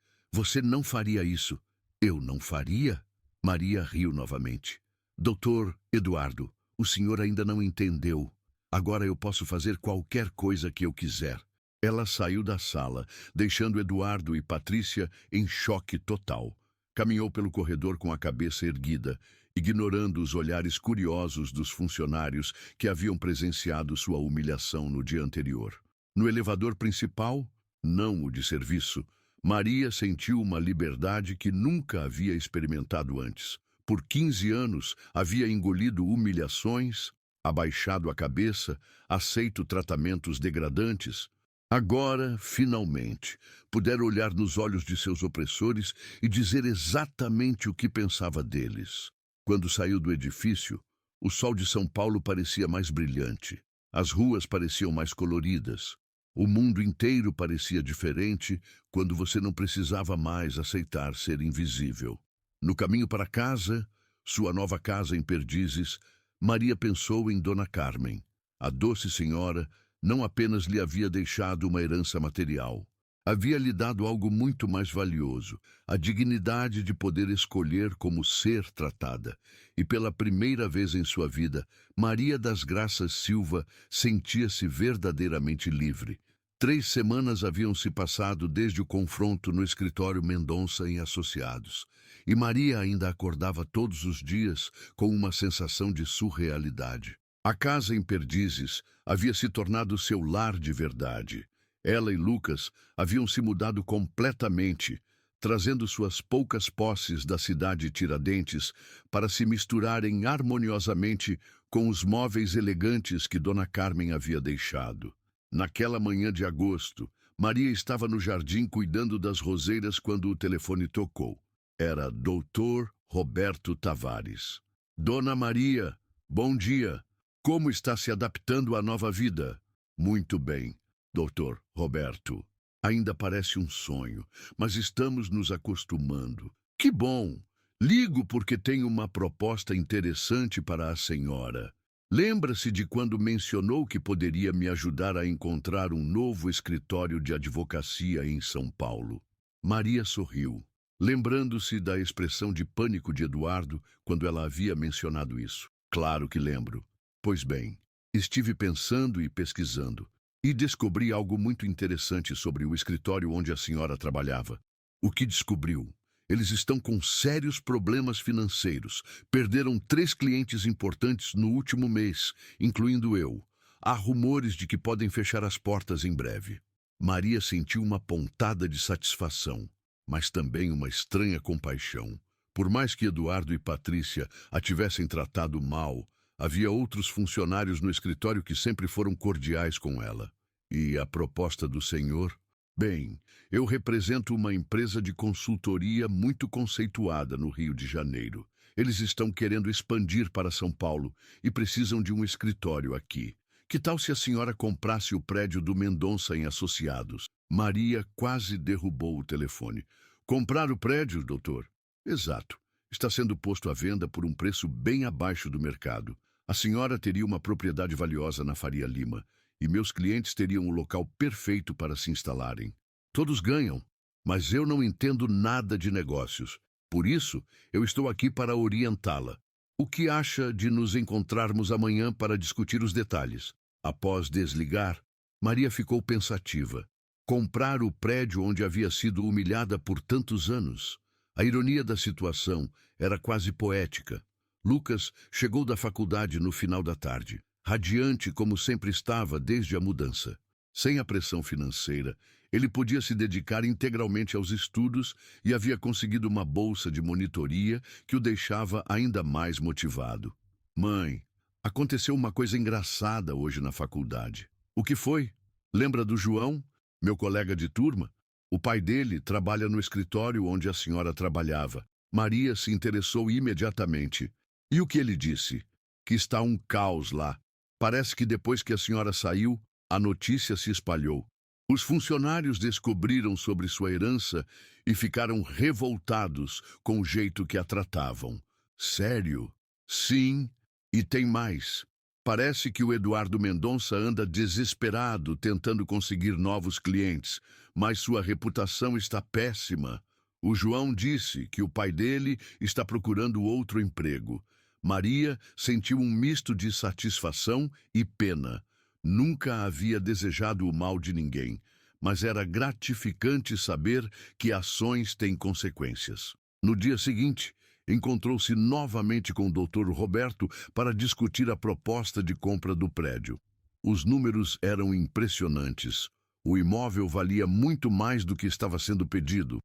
A: não faria isso. Eu não faria? Maria riu novamente. Doutor Eduardo, o senhor ainda não entendeu. Agora eu posso fazer qualquer coisa que eu quiser. Ela saiu da sala, deixando Eduardo e Patrícia em choque total. Caminhou pelo corredor com a cabeça erguida, ignorando os olhares curiosos dos funcionários que haviam presenciado sua humilhação no dia anterior. No elevador principal, não o de serviço, Maria sentiu uma liberdade que nunca havia experimentado antes. Por 15 anos, havia engolido humilhações, abaixado a cabeça, aceito tratamentos degradantes. Agora, finalmente, pudera olhar nos olhos de seus opressores e dizer exatamente o que pensava deles. Quando saiu do edifício, o sol de São Paulo parecia mais brilhante. As ruas pareciam mais coloridas. O mundo inteiro parecia diferente quando você não precisava mais aceitar ser invisível. No caminho para casa, sua nova casa em Perdizes, Maria pensou em Dona Carmen. A doce senhora não apenas lhe havia deixado uma herança material, havia lhe dado algo muito mais valioso, a dignidade de poder escolher como ser tratada. E pela primeira vez em sua vida, Maria das Graças Silva sentia-se verdadeiramente livre. 3 semanas haviam se passado desde o confronto no escritório Mendonça em Associados, e Maria ainda acordava todos os dias com uma sensação de surrealidade. A casa em Perdizes havia se tornado seu lar de verdade. Ela e Lucas haviam se mudado completamente, trazendo suas poucas posses da cidade Tiradentes para se misturarem harmoniosamente com os móveis elegantes que Dona Carmen havia deixado. Naquela manhã de agosto, Maria estava no jardim cuidando das roseiras quando o telefone tocou. Era Dr. Roberto Tavares. Dona Maria, bom dia. Como está se adaptando à nova vida? Muito bem, Dr. Roberto. Ainda parece um sonho, mas estamos nos acostumando. Que bom! Ligo porque tenho uma proposta interessante para a senhora. Lembra-se de quando mencionou que poderia me ajudar a encontrar um novo escritório de advocacia em São Paulo? Maria sorriu, lembrando-se da expressão de pânico de Eduardo quando ela havia mencionado isso. Claro que lembro. Pois bem, estive pensando e pesquisando, e descobri algo muito interessante sobre o escritório onde a senhora trabalhava. O que descobriu? Eles estão com sérios problemas financeiros. Perderam 3 clientes importantes no último mês, incluindo eu. Há rumores de que podem fechar as portas em breve. Maria sentiu uma pontada de satisfação, mas também uma estranha compaixão. Por mais que Eduardo e Patrícia a tivessem tratado mal, havia outros funcionários no escritório que sempre foram cordiais com ela. E a proposta do senhor? Bem, eu represento uma empresa de consultoria muito conceituada no Rio de Janeiro. Eles estão querendo expandir para São Paulo e precisam de um escritório aqui. Que tal se a senhora comprasse o prédio do Mendonça em Associados? Maria quase derrubou o telefone. Comprar o prédio, doutor? Exato. Está sendo posto à venda por um preço bem abaixo do mercado. A senhora teria uma propriedade valiosa na Faria Lima, e meus clientes teriam o local perfeito para se instalarem. Todos ganham, mas eu não entendo nada de negócios. Por isso, eu estou aqui para orientá-la. O que acha de nos encontrarmos amanhã para discutir os detalhes? Após desligar, Maria ficou pensativa. Comprar o prédio onde havia sido humilhada por tantos anos? A ironia da situação era quase poética. Lucas chegou da faculdade no final da tarde, radiante como sempre estava desde a mudança. Sem a pressão financeira, ele podia se dedicar integralmente aos estudos e havia conseguido uma bolsa de monitoria que o deixava ainda mais motivado. Mãe, aconteceu uma coisa engraçada hoje na faculdade. O que foi? Lembra do João, meu colega de turma? O pai dele trabalha no escritório onde a senhora trabalhava. Maria se interessou imediatamente. E o que ele disse? Que está um caos lá. Parece que depois que a senhora saiu, a notícia se espalhou. Os funcionários descobriram sobre sua herança e ficaram revoltados com o jeito que a tratavam. Sério? Sim, e tem mais. Parece que o Eduardo Mendonça anda desesperado tentando conseguir novos clientes, mas sua reputação está péssima. O João disse que o pai dele está procurando outro emprego. Maria sentiu um misto de satisfação e pena. Nunca havia desejado o mal de ninguém, mas era gratificante saber que ações têm consequências. No dia seguinte, encontrou-se novamente com o Dr. Roberto para discutir a proposta de compra do prédio. Os números eram impressionantes. O imóvel valia muito mais do que estava sendo pedido.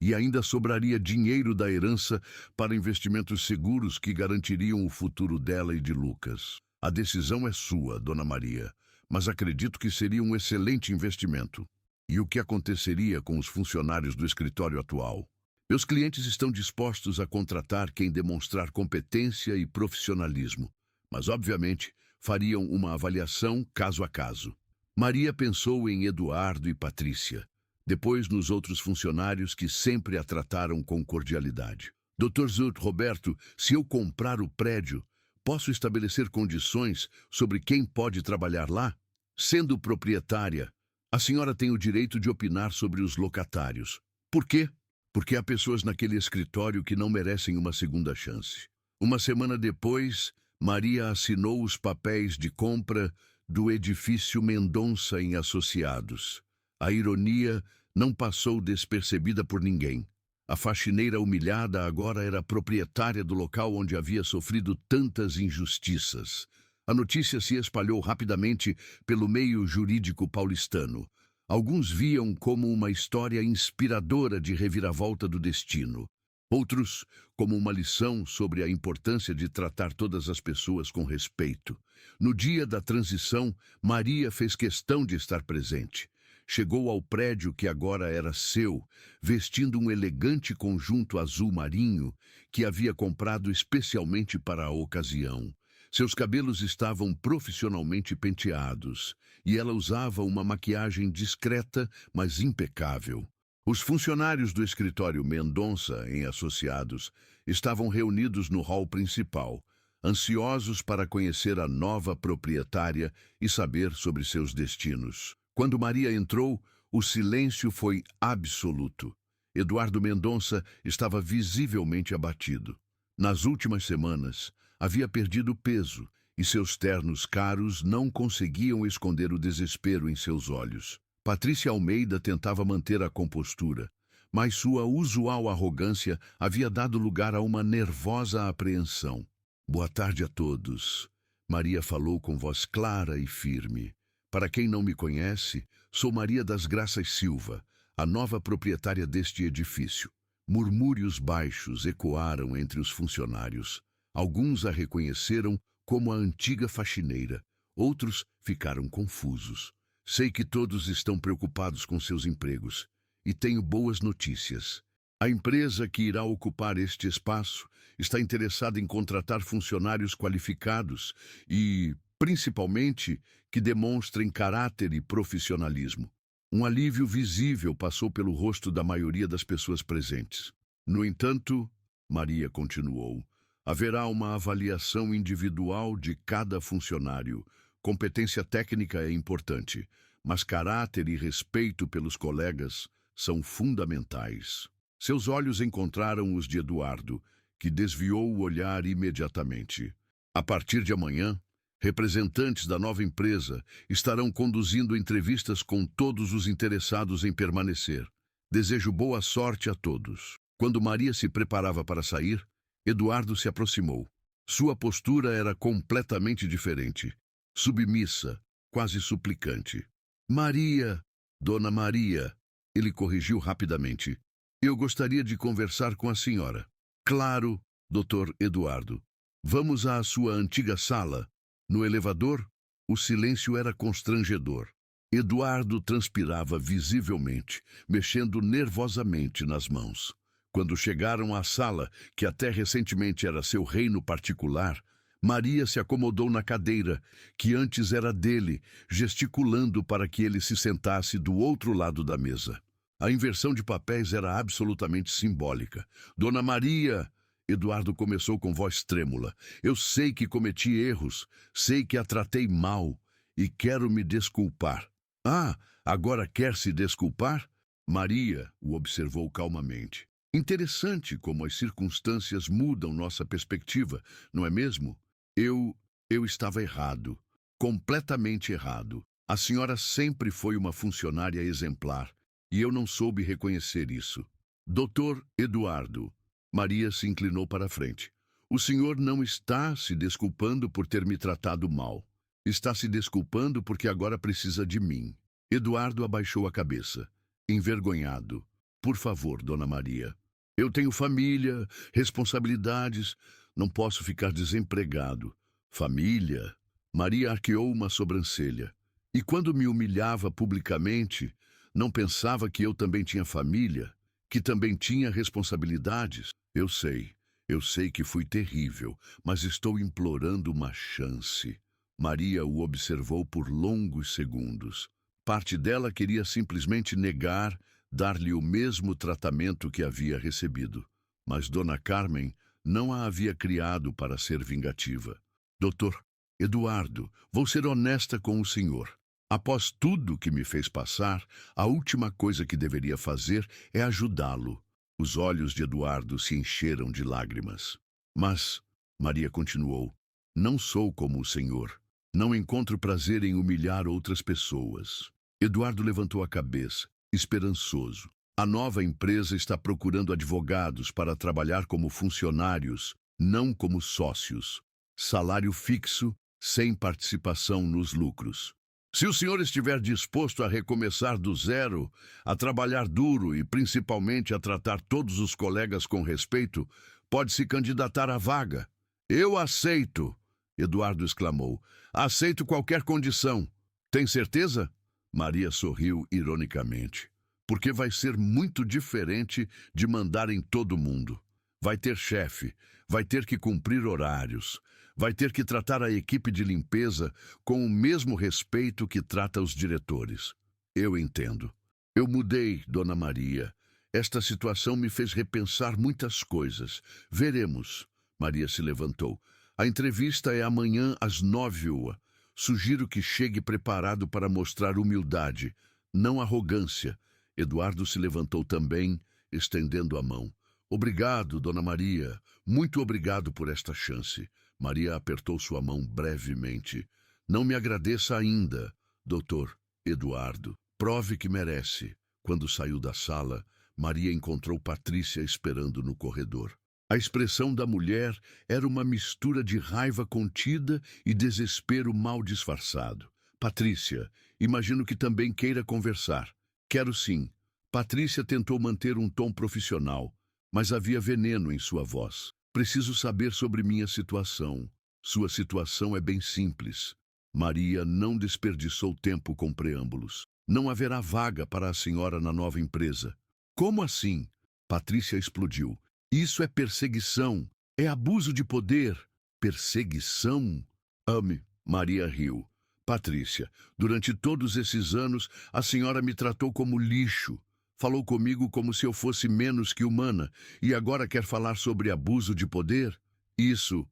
A: E ainda sobraria dinheiro da herança para investimentos seguros que garantiriam o futuro dela e de Lucas. A decisão é sua, Dona Maria, mas acredito que seria um excelente investimento. E o que aconteceria com os funcionários do escritório atual? Meus clientes estão dispostos a contratar quem demonstrar competência e profissionalismo, mas, obviamente, fariam uma avaliação caso a caso. Maria pensou em Eduardo e Patrícia, depois nos outros funcionários que sempre a trataram com cordialidade. Dr. Zut, Roberto, se eu comprar o prédio, posso estabelecer condições sobre quem pode trabalhar lá? Sendo proprietária, a senhora tem o direito de opinar sobre os locatários. Por quê? Porque há pessoas naquele escritório que não merecem uma segunda chance. Uma semana depois, Maria assinou os papéis de compra do edifício Mendonça em Associados. A ironia não passou despercebida por ninguém. A faxineira humilhada agora era proprietária do local onde havia sofrido tantas injustiças. A notícia se espalhou rapidamente pelo meio jurídico paulistano. Alguns viam como uma história inspiradora de reviravolta do destino. Outros, como uma lição sobre a importância de tratar todas as pessoas com respeito. No dia da transição, Maria fez questão de estar presente. Chegou ao prédio que agora era seu, vestindo um elegante conjunto azul marinho que havia comprado especialmente para a ocasião. Seus cabelos estavam profissionalmente penteados e ela usava uma maquiagem discreta, mas impecável. Os funcionários do escritório Mendonça, em Associados, estavam reunidos no hall principal, ansiosos para conhecer a nova proprietária e saber sobre seus destinos. Quando Maria entrou, o silêncio foi absoluto. Eduardo Mendonça estava visivelmente abatido. Nas últimas semanas, havia perdido peso e seus ternos caros não conseguiam esconder o desespero em seus olhos. Patrícia Almeida tentava manter a compostura, mas sua usual arrogância havia dado lugar a uma nervosa apreensão. Boa tarde a todos. Maria falou com voz clara e firme. Para quem não me conhece, sou Maria das Graças Silva, a nova proprietária deste edifício. Murmúrios baixos ecoaram entre os funcionários. Alguns a reconheceram como a antiga faxineira, outros ficaram confusos. Sei que todos estão preocupados com seus empregos, e tenho boas notícias. A empresa que irá ocupar este espaço está interessada em contratar funcionários qualificados e, principalmente, que demonstrem caráter e profissionalismo. Um alívio visível passou pelo rosto da maioria das pessoas presentes. No entanto, Maria continuou, haverá uma avaliação individual de cada funcionário. Competência técnica é importante, mas caráter e respeito pelos colegas são fundamentais. Seus olhos encontraram os de Eduardo, que desviou o olhar imediatamente. A partir de amanhã, representantes da nova empresa estarão conduzindo entrevistas com todos os interessados em permanecer. Desejo boa sorte a todos. Quando Maria se preparava para sair, Eduardo se aproximou. Sua postura era completamente diferente. Submissa, quase suplicante. Maria, Dona Maria, ele corrigiu rapidamente. Eu gostaria de conversar com a senhora. Claro, Dr. Eduardo. Vamos à sua antiga sala. No elevador, o silêncio era constrangedor. Eduardo transpirava visivelmente, mexendo nervosamente nas mãos. Quando chegaram à sala, que até recentemente era seu reino particular, Maria se acomodou na cadeira, que antes era dele, gesticulando para que ele se sentasse do outro lado da mesa. A inversão de papéis era absolutamente simbólica. Dona Maria, Eduardo começou com voz trêmula, eu sei que cometi erros, sei que a tratei mal e quero me desculpar. Ah, agora quer se desculpar? Maria o observou calmamente. Interessante como as circunstâncias mudam nossa perspectiva, não é mesmo? Eu estava errado, completamente errado. A senhora sempre foi uma funcionária exemplar, e eu não soube reconhecer isso. Doutor Eduardo, Maria se inclinou para a frente. O senhor não está se desculpando por ter me tratado mal. Está se desculpando porque agora precisa de mim. Eduardo abaixou a cabeça, envergonhado. Por favor, Dona Maria. Eu tenho família, responsabilidades, não posso ficar desempregado. Família? Maria arqueou uma sobrancelha. E quando me humilhava publicamente, não pensava que eu também tinha família, que também tinha responsabilidades? Eu sei que fui terrível, mas estou implorando uma chance. Maria o observou por longos segundos. Parte dela queria simplesmente negar, dar-lhe o mesmo tratamento que havia recebido. Mas Dona Carmen não a havia criado para ser vingativa. Doutor Eduardo, vou ser honesta com o senhor. Após tudo que me fez passar, a última coisa que deveria fazer é ajudá-lo. Os olhos de Eduardo se encheram de lágrimas. Mas, Maria continuou, não sou como o senhor. Não encontro prazer em humilhar outras pessoas. Eduardo levantou a cabeça, esperançoso. A nova empresa está procurando advogados para trabalhar como funcionários, não como sócios. Salário fixo, sem participação nos lucros. Se o senhor estiver disposto a recomeçar do zero, a trabalhar duro e principalmente a tratar todos os colegas com respeito, pode se candidatar à vaga. Eu aceito, Eduardo exclamou. Aceito qualquer condição. Tem certeza? Maria sorriu ironicamente. Porque vai ser muito diferente de mandar em todo mundo. Vai ter chefe, vai ter que cumprir horários, vai ter que tratar a equipe de limpeza com o mesmo respeito que trata os diretores. Eu entendo. Eu mudei, Dona Maria. Esta situação me fez repensar muitas coisas. Veremos. Maria se levantou. A entrevista é amanhã às 9h. Sugiro que chegue preparado para mostrar humildade, não arrogância. Eduardo se levantou também, estendendo a mão. Obrigado, Dona Maria. Muito obrigado por esta chance. Maria apertou sua mão brevemente. Não me agradeça ainda, doutor Eduardo. Prove que merece. Quando saiu da sala, Maria encontrou Patrícia esperando no corredor. A expressão da mulher era uma mistura de raiva contida e desespero mal disfarçado. Patrícia, imagino que também queira conversar. Quero sim. Patrícia tentou manter um tom profissional, mas havia veneno em sua voz. Preciso saber sobre minha situação. Sua situação é bem simples. Maria não desperdiçou tempo com preâmbulos. Não haverá vaga para a senhora na nova empresa. Como assim? Patrícia explodiu. Isso é perseguição. É abuso de poder. Perseguição? Ame. Maria riu. Patrícia, durante todos esses anos, a senhora me tratou como lixo. Falou comigo como se eu fosse menos que humana e agora quer falar sobre abuso de poder? Isso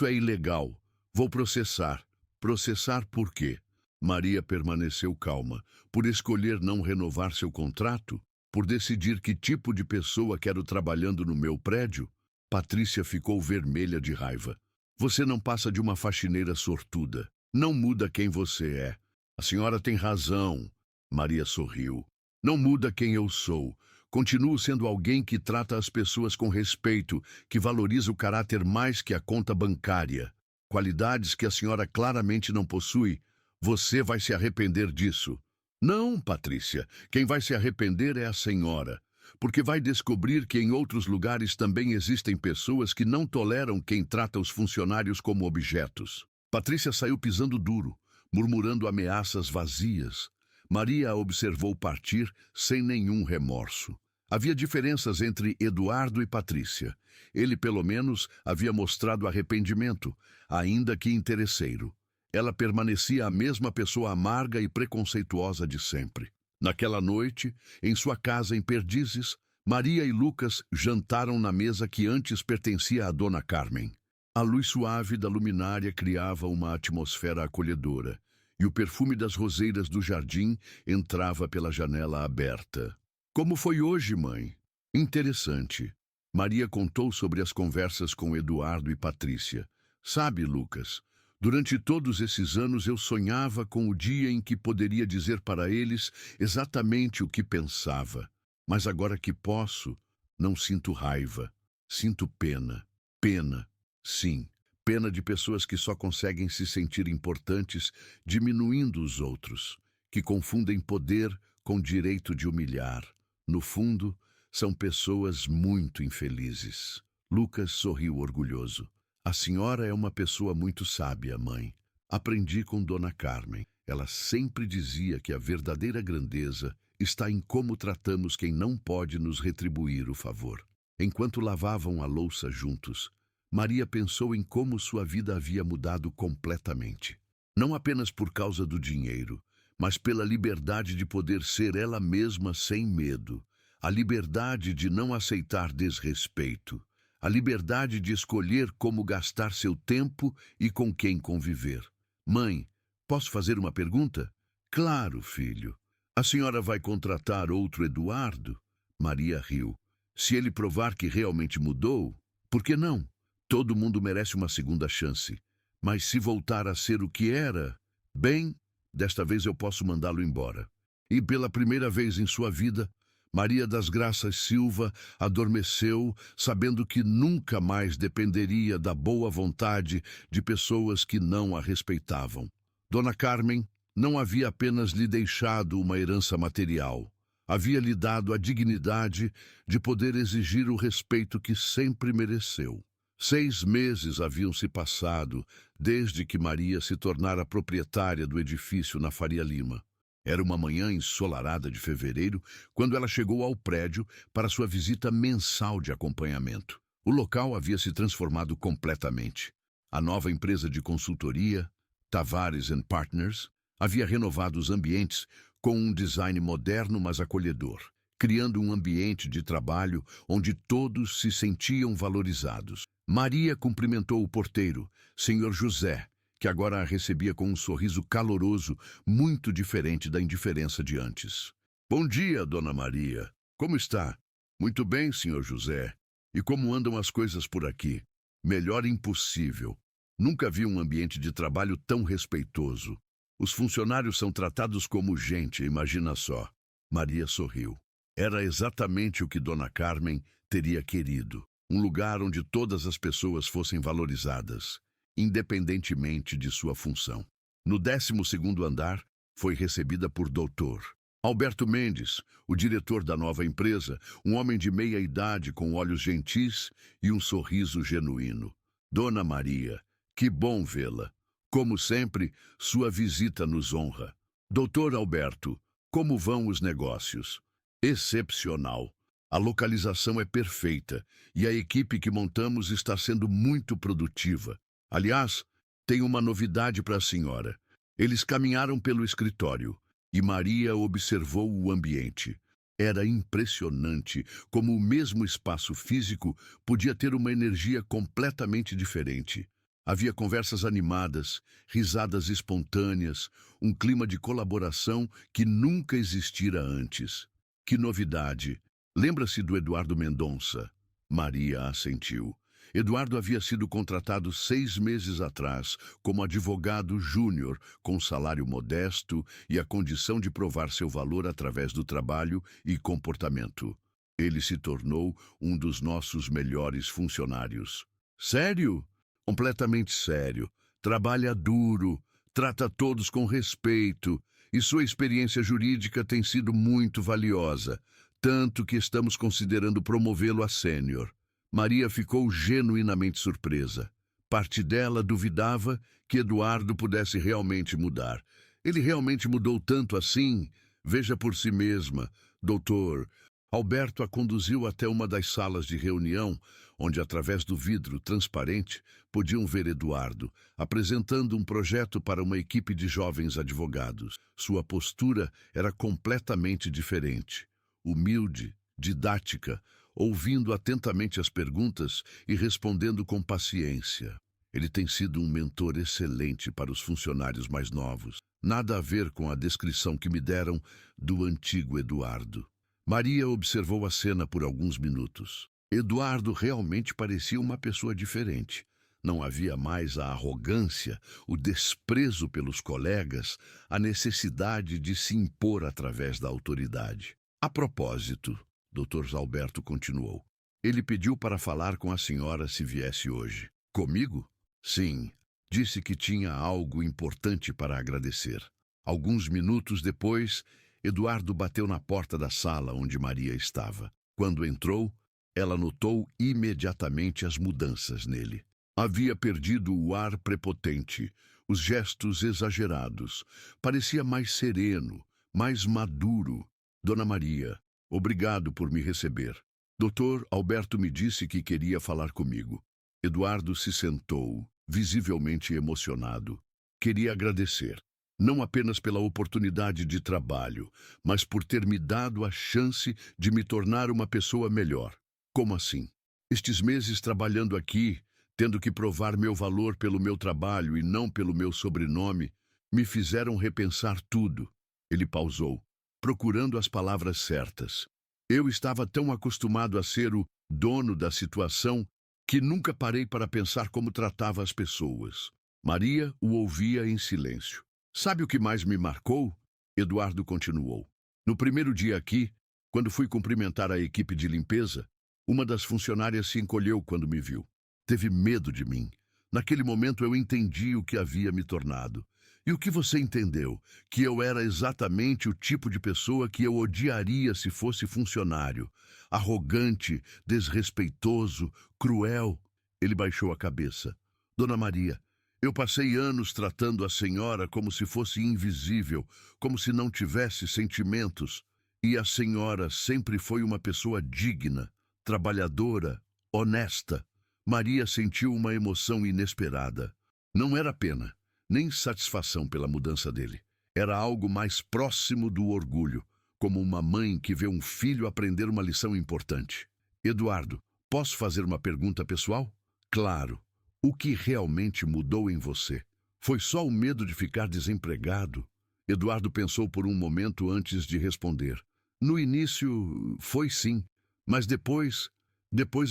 A: é ilegal. Vou processar. Processar por quê? Maria permaneceu calma. Por escolher não renovar seu contrato? Por decidir que tipo de pessoa quero trabalhando no meu prédio? Patrícia ficou vermelha de raiva. Você não passa de uma faxineira sortuda. Não muda quem você é. A senhora tem razão. Maria sorriu. Não muda quem eu sou. Continuo sendo alguém que trata as pessoas com respeito, que valoriza o caráter mais que a conta bancária. Qualidades que a senhora claramente não possui. Você vai se arrepender disso. Não, Patrícia. Quem vai se arrepender é a senhora. Porque vai descobrir que em outros lugares também existem pessoas que não toleram quem trata os funcionários como objetos. Patrícia saiu pisando duro, murmurando ameaças vazias. Maria a observou partir sem nenhum remorso. Havia diferenças entre Eduardo e Patrícia. Ele, pelo menos, havia mostrado arrependimento, ainda que interesseiro. Ela permanecia a mesma pessoa amarga e preconceituosa de sempre. Naquela noite, em sua casa em Perdizes, Maria e Lucas jantaram na mesa que antes pertencia à Dona Carmen. A luz suave da luminária criava uma atmosfera acolhedora, e o perfume das roseiras do jardim entrava pela janela aberta. Como foi hoje, mãe? Interessante. Maria contou sobre as conversas com Eduardo e Patrícia. Sabe, Lucas, durante todos esses anos eu sonhava com o dia em que poderia dizer para eles exatamente o que pensava. Mas agora que posso, não sinto raiva. Sinto pena. Pena, sim. Pena de pessoas que só conseguem se sentir importantes diminuindo os outros, que confundem poder com direito de humilhar. No fundo, são pessoas muito infelizes. Lucas sorriu orgulhoso. A senhora é uma pessoa muito sábia, mãe. Aprendi com Dona Carmen. Ela sempre dizia que a verdadeira grandeza está em como tratamos quem não pode nos retribuir o favor. Enquanto lavavam a louça juntos, Maria pensou em como sua vida havia mudado completamente. Não apenas por causa do dinheiro, mas pela liberdade de poder ser ela mesma sem medo, a liberdade de não aceitar desrespeito, a liberdade de escolher como gastar seu tempo e com quem conviver. Mãe, posso fazer uma pergunta? Claro, filho. A senhora vai contratar outro Eduardo? Maria riu. Se ele provar que realmente mudou, por que não? Todo mundo merece uma segunda chance. Mas se voltar a ser o que era, bem, desta vez eu posso mandá-lo embora. E pela primeira vez em sua vida, Maria das Graças Silva adormeceu, sabendo que nunca mais dependeria da boa vontade de pessoas que não a respeitavam. Dona Carmen não havia apenas lhe deixado uma herança material, havia lhe dado a dignidade de poder exigir o respeito que sempre mereceu. 6 meses haviam se passado desde que Maria se tornara proprietária do edifício na Faria Lima. Era uma manhã ensolarada de fevereiro quando ela chegou ao prédio para sua visita mensal de acompanhamento. O local havia se transformado completamente. A nova empresa de consultoria, Tavares & Partners, havia renovado os ambientes com um design moderno, mas acolhedor, criando um ambiente de trabalho onde todos se sentiam valorizados. Maria cumprimentou o porteiro, Sr. José, que agora a recebia com um sorriso caloroso, muito diferente da indiferença de antes. Bom dia, Dona Maria. Como está? Muito bem, Sr. José. E como andam as coisas por aqui? Melhor impossível. Nunca vi um ambiente de trabalho tão respeitoso. Os funcionários são tratados como gente, imagina só. Maria sorriu. Era exatamente o que Dona Carmen teria querido. Um lugar onde todas as pessoas fossem valorizadas, independentemente de sua função. No 12º andar, foi recebida por Dr. Alberto Mendes, o diretor da nova empresa, um homem de meia idade com olhos gentis e um sorriso genuíno. Dona Maria, que bom vê-la. Como sempre, sua visita nos honra. Dr. Alberto, como vão os negócios? Excepcional. A localização é perfeita e a equipe que montamos está sendo muito produtiva. Aliás, tenho uma novidade para a senhora. Eles caminharam pelo escritório e Maria observou o ambiente. Era impressionante como o mesmo espaço físico podia ter uma energia completamente diferente. Havia conversas animadas, risadas espontâneas, um clima de colaboração que nunca existira antes. Que novidade! Lembra-se do Eduardo Mendonça? Maria assentiu. Eduardo havia sido contratado 6 meses atrás como advogado júnior, com salário modesto e a condição de provar seu valor através do trabalho e comportamento. Ele se tornou um dos nossos melhores funcionários. Sério? Completamente sério. Trabalha duro, trata todos com respeito e sua experiência jurídica tem sido muito valiosa, tanto que estamos considerando promovê-lo a sênior. Maria ficou genuinamente surpresa. Parte dela duvidava que Eduardo pudesse realmente mudar. Ele realmente mudou tanto assim? Veja por si mesma, doutor. Alberto a conduziu até uma das salas de reunião, onde, através do vidro transparente, podiam ver Eduardo, apresentando um projeto para uma equipe de jovens advogados. Sua postura era completamente diferente. Humilde, didática, ouvindo atentamente as perguntas e respondendo com paciência. Ele tem sido um mentor excelente para os funcionários mais novos. Nada a ver com a descrição que me deram do antigo Eduardo. Maria observou a cena por alguns minutos. Eduardo realmente parecia uma pessoa diferente. Não havia mais a arrogância, o desprezo pelos colegas, a necessidade de se impor através da autoridade. A propósito, Dr. Alberto continuou, ele pediu para falar com a senhora se viesse hoje. Comigo? Sim. Disse que tinha algo importante para agradecer. Alguns minutos depois, Eduardo bateu na porta da sala onde Maria estava. Quando entrou, ela notou imediatamente as mudanças nele. Havia perdido o ar prepotente, os gestos exagerados. Parecia mais sereno, mais maduro. Dona Maria, obrigado por me receber. Dr. Alberto me disse que queria falar comigo. Eduardo se sentou, visivelmente emocionado. Queria agradecer, não apenas pela oportunidade de trabalho, mas por ter me dado a chance de me tornar uma pessoa melhor. Como assim? Estes meses trabalhando aqui, tendo que provar meu valor pelo meu trabalho e não pelo meu sobrenome, me fizeram repensar tudo. Ele pausou, procurando as palavras certas. Eu estava tão acostumado a ser o dono da situação que nunca parei para pensar como tratava as pessoas. Maria o ouvia em silêncio. Sabe o que mais me marcou? Eduardo continuou. No primeiro dia aqui, quando fui cumprimentar a equipe de limpeza, uma das funcionárias se encolheu quando me viu. Teve medo de mim. Naquele momento eu entendi o que havia me tornado. E o que você entendeu? Que eu era exatamente o tipo de pessoa que eu odiaria se fosse funcionário. Arrogante, desrespeitoso, cruel. Ele baixou a cabeça. Dona Maria, eu passei anos tratando a senhora como se fosse invisível, como se não tivesse sentimentos. E a senhora sempre foi uma pessoa digna, trabalhadora, honesta. Maria sentiu uma emoção inesperada. Não era pena, nem satisfação pela mudança dele. Era algo mais próximo do orgulho, como uma mãe que vê um filho aprender uma lição importante. Eduardo, posso fazer uma pergunta pessoal? Claro. O que realmente mudou em você? Foi só o medo de ficar desempregado? Eduardo pensou por um momento antes de responder. No início, foi sim, mas depois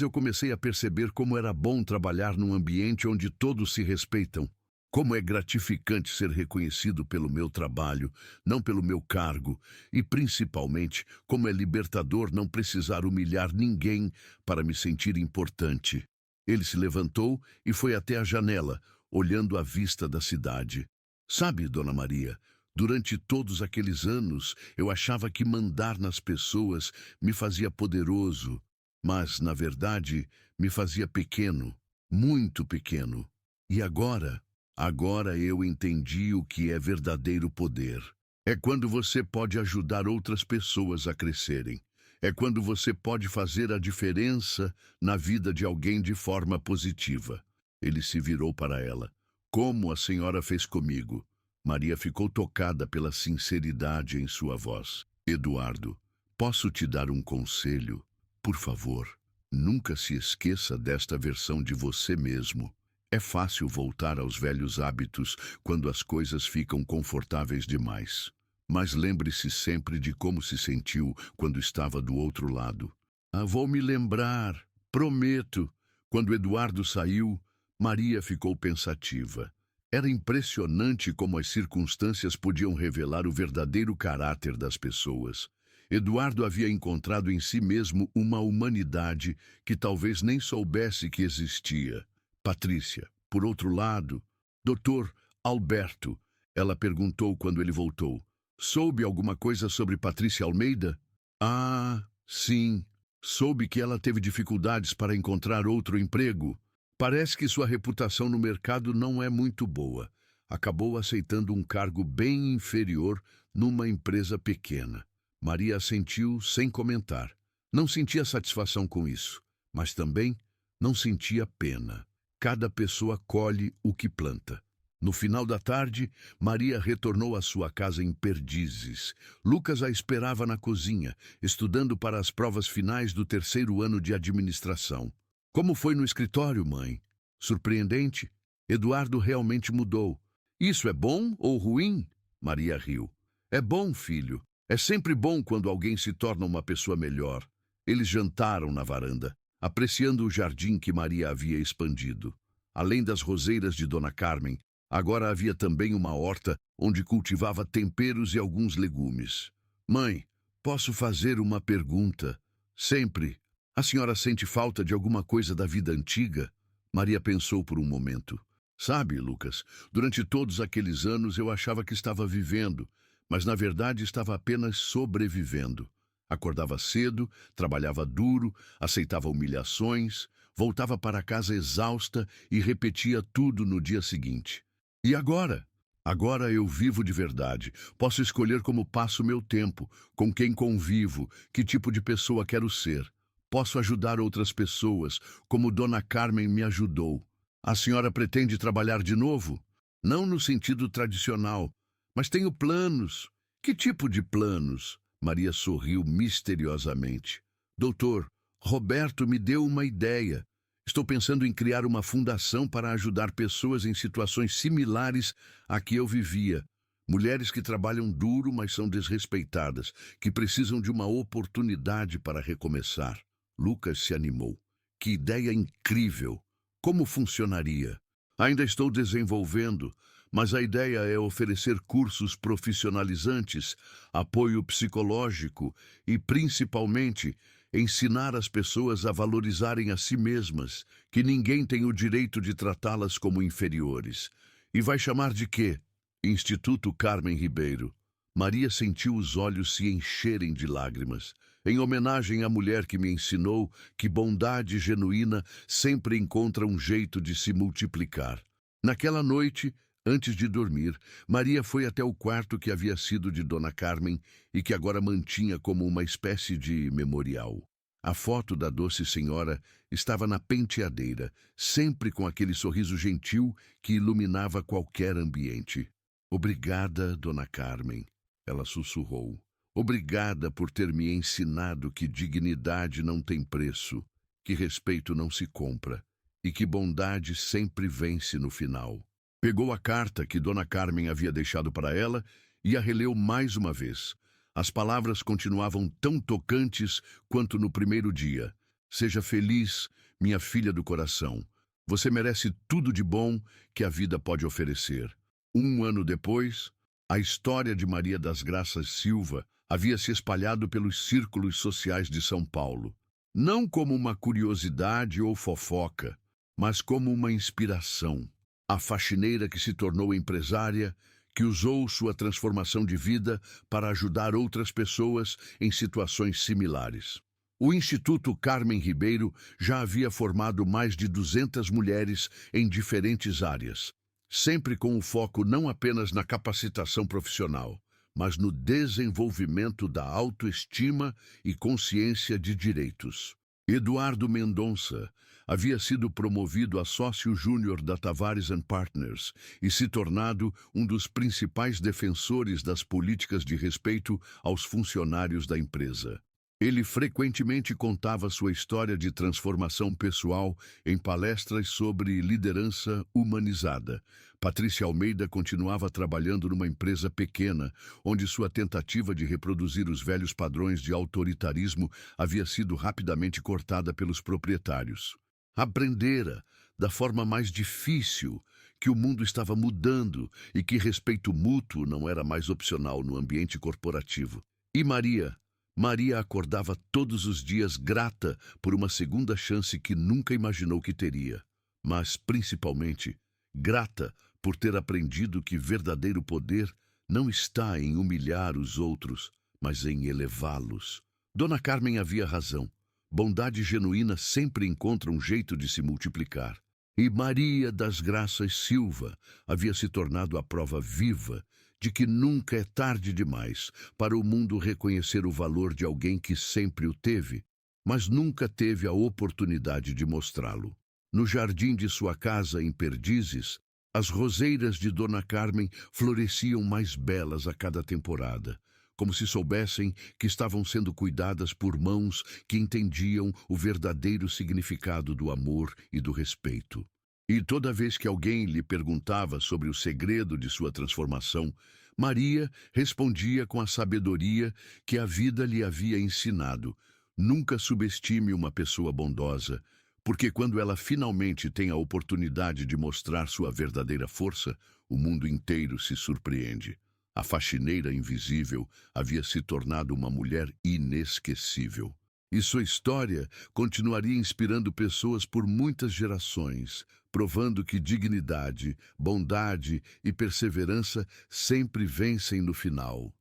A: eu comecei a perceber como era bom trabalhar num ambiente onde todos se respeitam. Como é gratificante ser reconhecido pelo meu trabalho, não pelo meu cargo, e principalmente como é libertador não precisar humilhar ninguém para me sentir importante. Ele se levantou e foi até a janela, olhando a vista da cidade. Sabe, Dona Maria, durante todos aqueles anos eu achava que mandar nas pessoas me fazia poderoso, mas, na verdade, me fazia pequeno, muito pequeno. E agora eu entendi o que é verdadeiro poder. É quando você pode ajudar outras pessoas a crescerem. É quando você pode fazer a diferença na vida de alguém de forma positiva. Ele se virou para ela. Como a senhora fez comigo? Maria ficou tocada pela sinceridade em sua voz. Eduardo, posso te dar um conselho? Por favor, nunca se esqueça desta versão de você mesmo. É fácil voltar aos velhos hábitos quando as coisas ficam confortáveis demais. Mas lembre-se sempre de como se sentiu quando estava do outro lado. Vou me lembrar, prometo. Quando Eduardo saiu, Maria ficou pensativa. Era impressionante como as circunstâncias podiam revelar o verdadeiro caráter das pessoas. Eduardo havia encontrado em si mesmo uma humanidade que talvez nem soubesse que existia. Patrícia, por outro lado, Doutor Alberto, ela perguntou quando ele voltou. Soube alguma coisa sobre Patrícia Almeida? Ah, sim. Soube que ela teve dificuldades para encontrar outro emprego. Parece que sua reputação no mercado não é muito boa. Acabou aceitando um cargo bem inferior numa empresa pequena. Maria assentiu sem comentar. Não sentia satisfação com isso, mas também não sentia pena. Cada pessoa colhe o que planta. No final da tarde, Maria retornou à sua casa em Perdizes. Lucas a esperava na cozinha, estudando para as provas finais do terceiro ano de administração. Como foi no escritório, mãe? Surpreendente. Eduardo realmente mudou. Isso é bom ou ruim? Maria riu. É bom, filho. É sempre bom quando alguém se torna uma pessoa melhor. Eles jantaram na varanda, apreciando o jardim que Maria havia expandido. Além das roseiras de Dona Carmen, agora havia também uma horta onde cultivava temperos e alguns legumes. Mãe, posso fazer uma pergunta? Sempre. A senhora sente falta de alguma coisa da vida antiga? Maria pensou por um momento. Sabe, Lucas, durante todos aqueles anos eu achava que estava vivendo, mas na verdade estava apenas sobrevivendo. Acordava cedo, trabalhava duro, aceitava humilhações, voltava para casa exausta e repetia tudo no dia seguinte. E agora? Agora eu vivo de verdade. Posso escolher como passo meu tempo, com quem convivo, que tipo de pessoa quero ser. Posso ajudar outras pessoas, como Dona Carmen me ajudou. A senhora pretende trabalhar de novo? Não no sentido tradicional, mas tenho planos. Que tipo de planos? Maria sorriu misteriosamente. Doutor, Roberto me deu uma ideia. Estou pensando em criar uma fundação para ajudar pessoas em situações similares à que eu vivia. Mulheres que trabalham duro, mas são desrespeitadas, que precisam de uma oportunidade para recomeçar. Lucas se animou. Que ideia incrível! Como funcionaria? Ainda estou desenvolvendo, mas a ideia é oferecer cursos profissionalizantes, apoio psicológico e, principalmente, ensinar as pessoas a valorizarem a si mesmas, que ninguém tem o direito de tratá-las como inferiores. E vai chamar de quê? Instituto Carmen Ribeiro. Maria sentiu os olhos se encherem de lágrimas. Em homenagem à mulher que me ensinou que bondade genuína sempre encontra um jeito de se multiplicar. Naquela noite, antes de dormir, Maria foi até o quarto que havia sido de Dona Carmen e que agora mantinha como uma espécie de memorial. A foto da doce senhora estava na penteadeira, sempre com aquele sorriso gentil que iluminava qualquer ambiente. Obrigada, Dona Carmen, ela sussurrou. Obrigada por ter me ensinado que dignidade não tem preço, que respeito não se compra e que bondade sempre vence no final. Pegou a carta que Dona Carmen havia deixado para ela e a releu mais uma vez. As palavras continuavam tão tocantes quanto no primeiro dia. Seja feliz, minha filha do coração. Você merece tudo de bom que a vida pode oferecer. Um ano depois, a história de Maria das Graças Silva havia se espalhado pelos círculos sociais de São Paulo. Não como uma curiosidade ou fofoca, mas como uma inspiração. A faxineira que se tornou empresária, que usou sua transformação de vida para ajudar outras pessoas em situações similares. O Instituto Carmen Ribeiro já havia formado mais de 200 mulheres em diferentes áreas, sempre com o foco não apenas na capacitação profissional, mas no desenvolvimento da autoestima e consciência de direitos. Eduardo Mendonça havia sido promovido a sócio júnior da Tavares Partners e se tornado um dos principais defensores das políticas de respeito aos funcionários da empresa. Ele frequentemente contava sua história de transformação pessoal em palestras sobre liderança humanizada. Patrícia Almeida continuava trabalhando numa empresa pequena, onde sua tentativa de reproduzir os velhos padrões de autoritarismo havia sido rapidamente cortada pelos proprietários. Aprendera, da forma mais difícil, que o mundo estava mudando e que respeito mútuo não era mais opcional no ambiente corporativo. E Maria acordava todos os dias grata por uma segunda chance que nunca imaginou que teria, mas, principalmente, grata por ter aprendido que verdadeiro poder não está em humilhar os outros, mas em elevá-los. Dona Carmen havia razão. Bondade genuína sempre encontra um jeito de se multiplicar. E Maria das Graças Silva havia se tornado a prova viva de que nunca é tarde demais para o mundo reconhecer o valor de alguém que sempre o teve, mas nunca teve a oportunidade de mostrá-lo. No jardim de sua casa em Perdizes, as roseiras de Dona Carmen floresciam mais belas a cada temporada, como se soubessem que estavam sendo cuidadas por mãos que entendiam o verdadeiro significado do amor e do respeito. E toda vez que alguém lhe perguntava sobre o segredo de sua transformação, Maria respondia com a sabedoria que a vida lhe havia ensinado. Nunca subestime uma pessoa bondosa, porque quando ela finalmente tem a oportunidade de mostrar sua verdadeira força, o mundo inteiro se surpreende. A faxineira invisível havia se tornado uma mulher inesquecível. E sua história continuaria inspirando pessoas por muitas gerações, provando que dignidade, bondade e perseverança sempre vencem no final.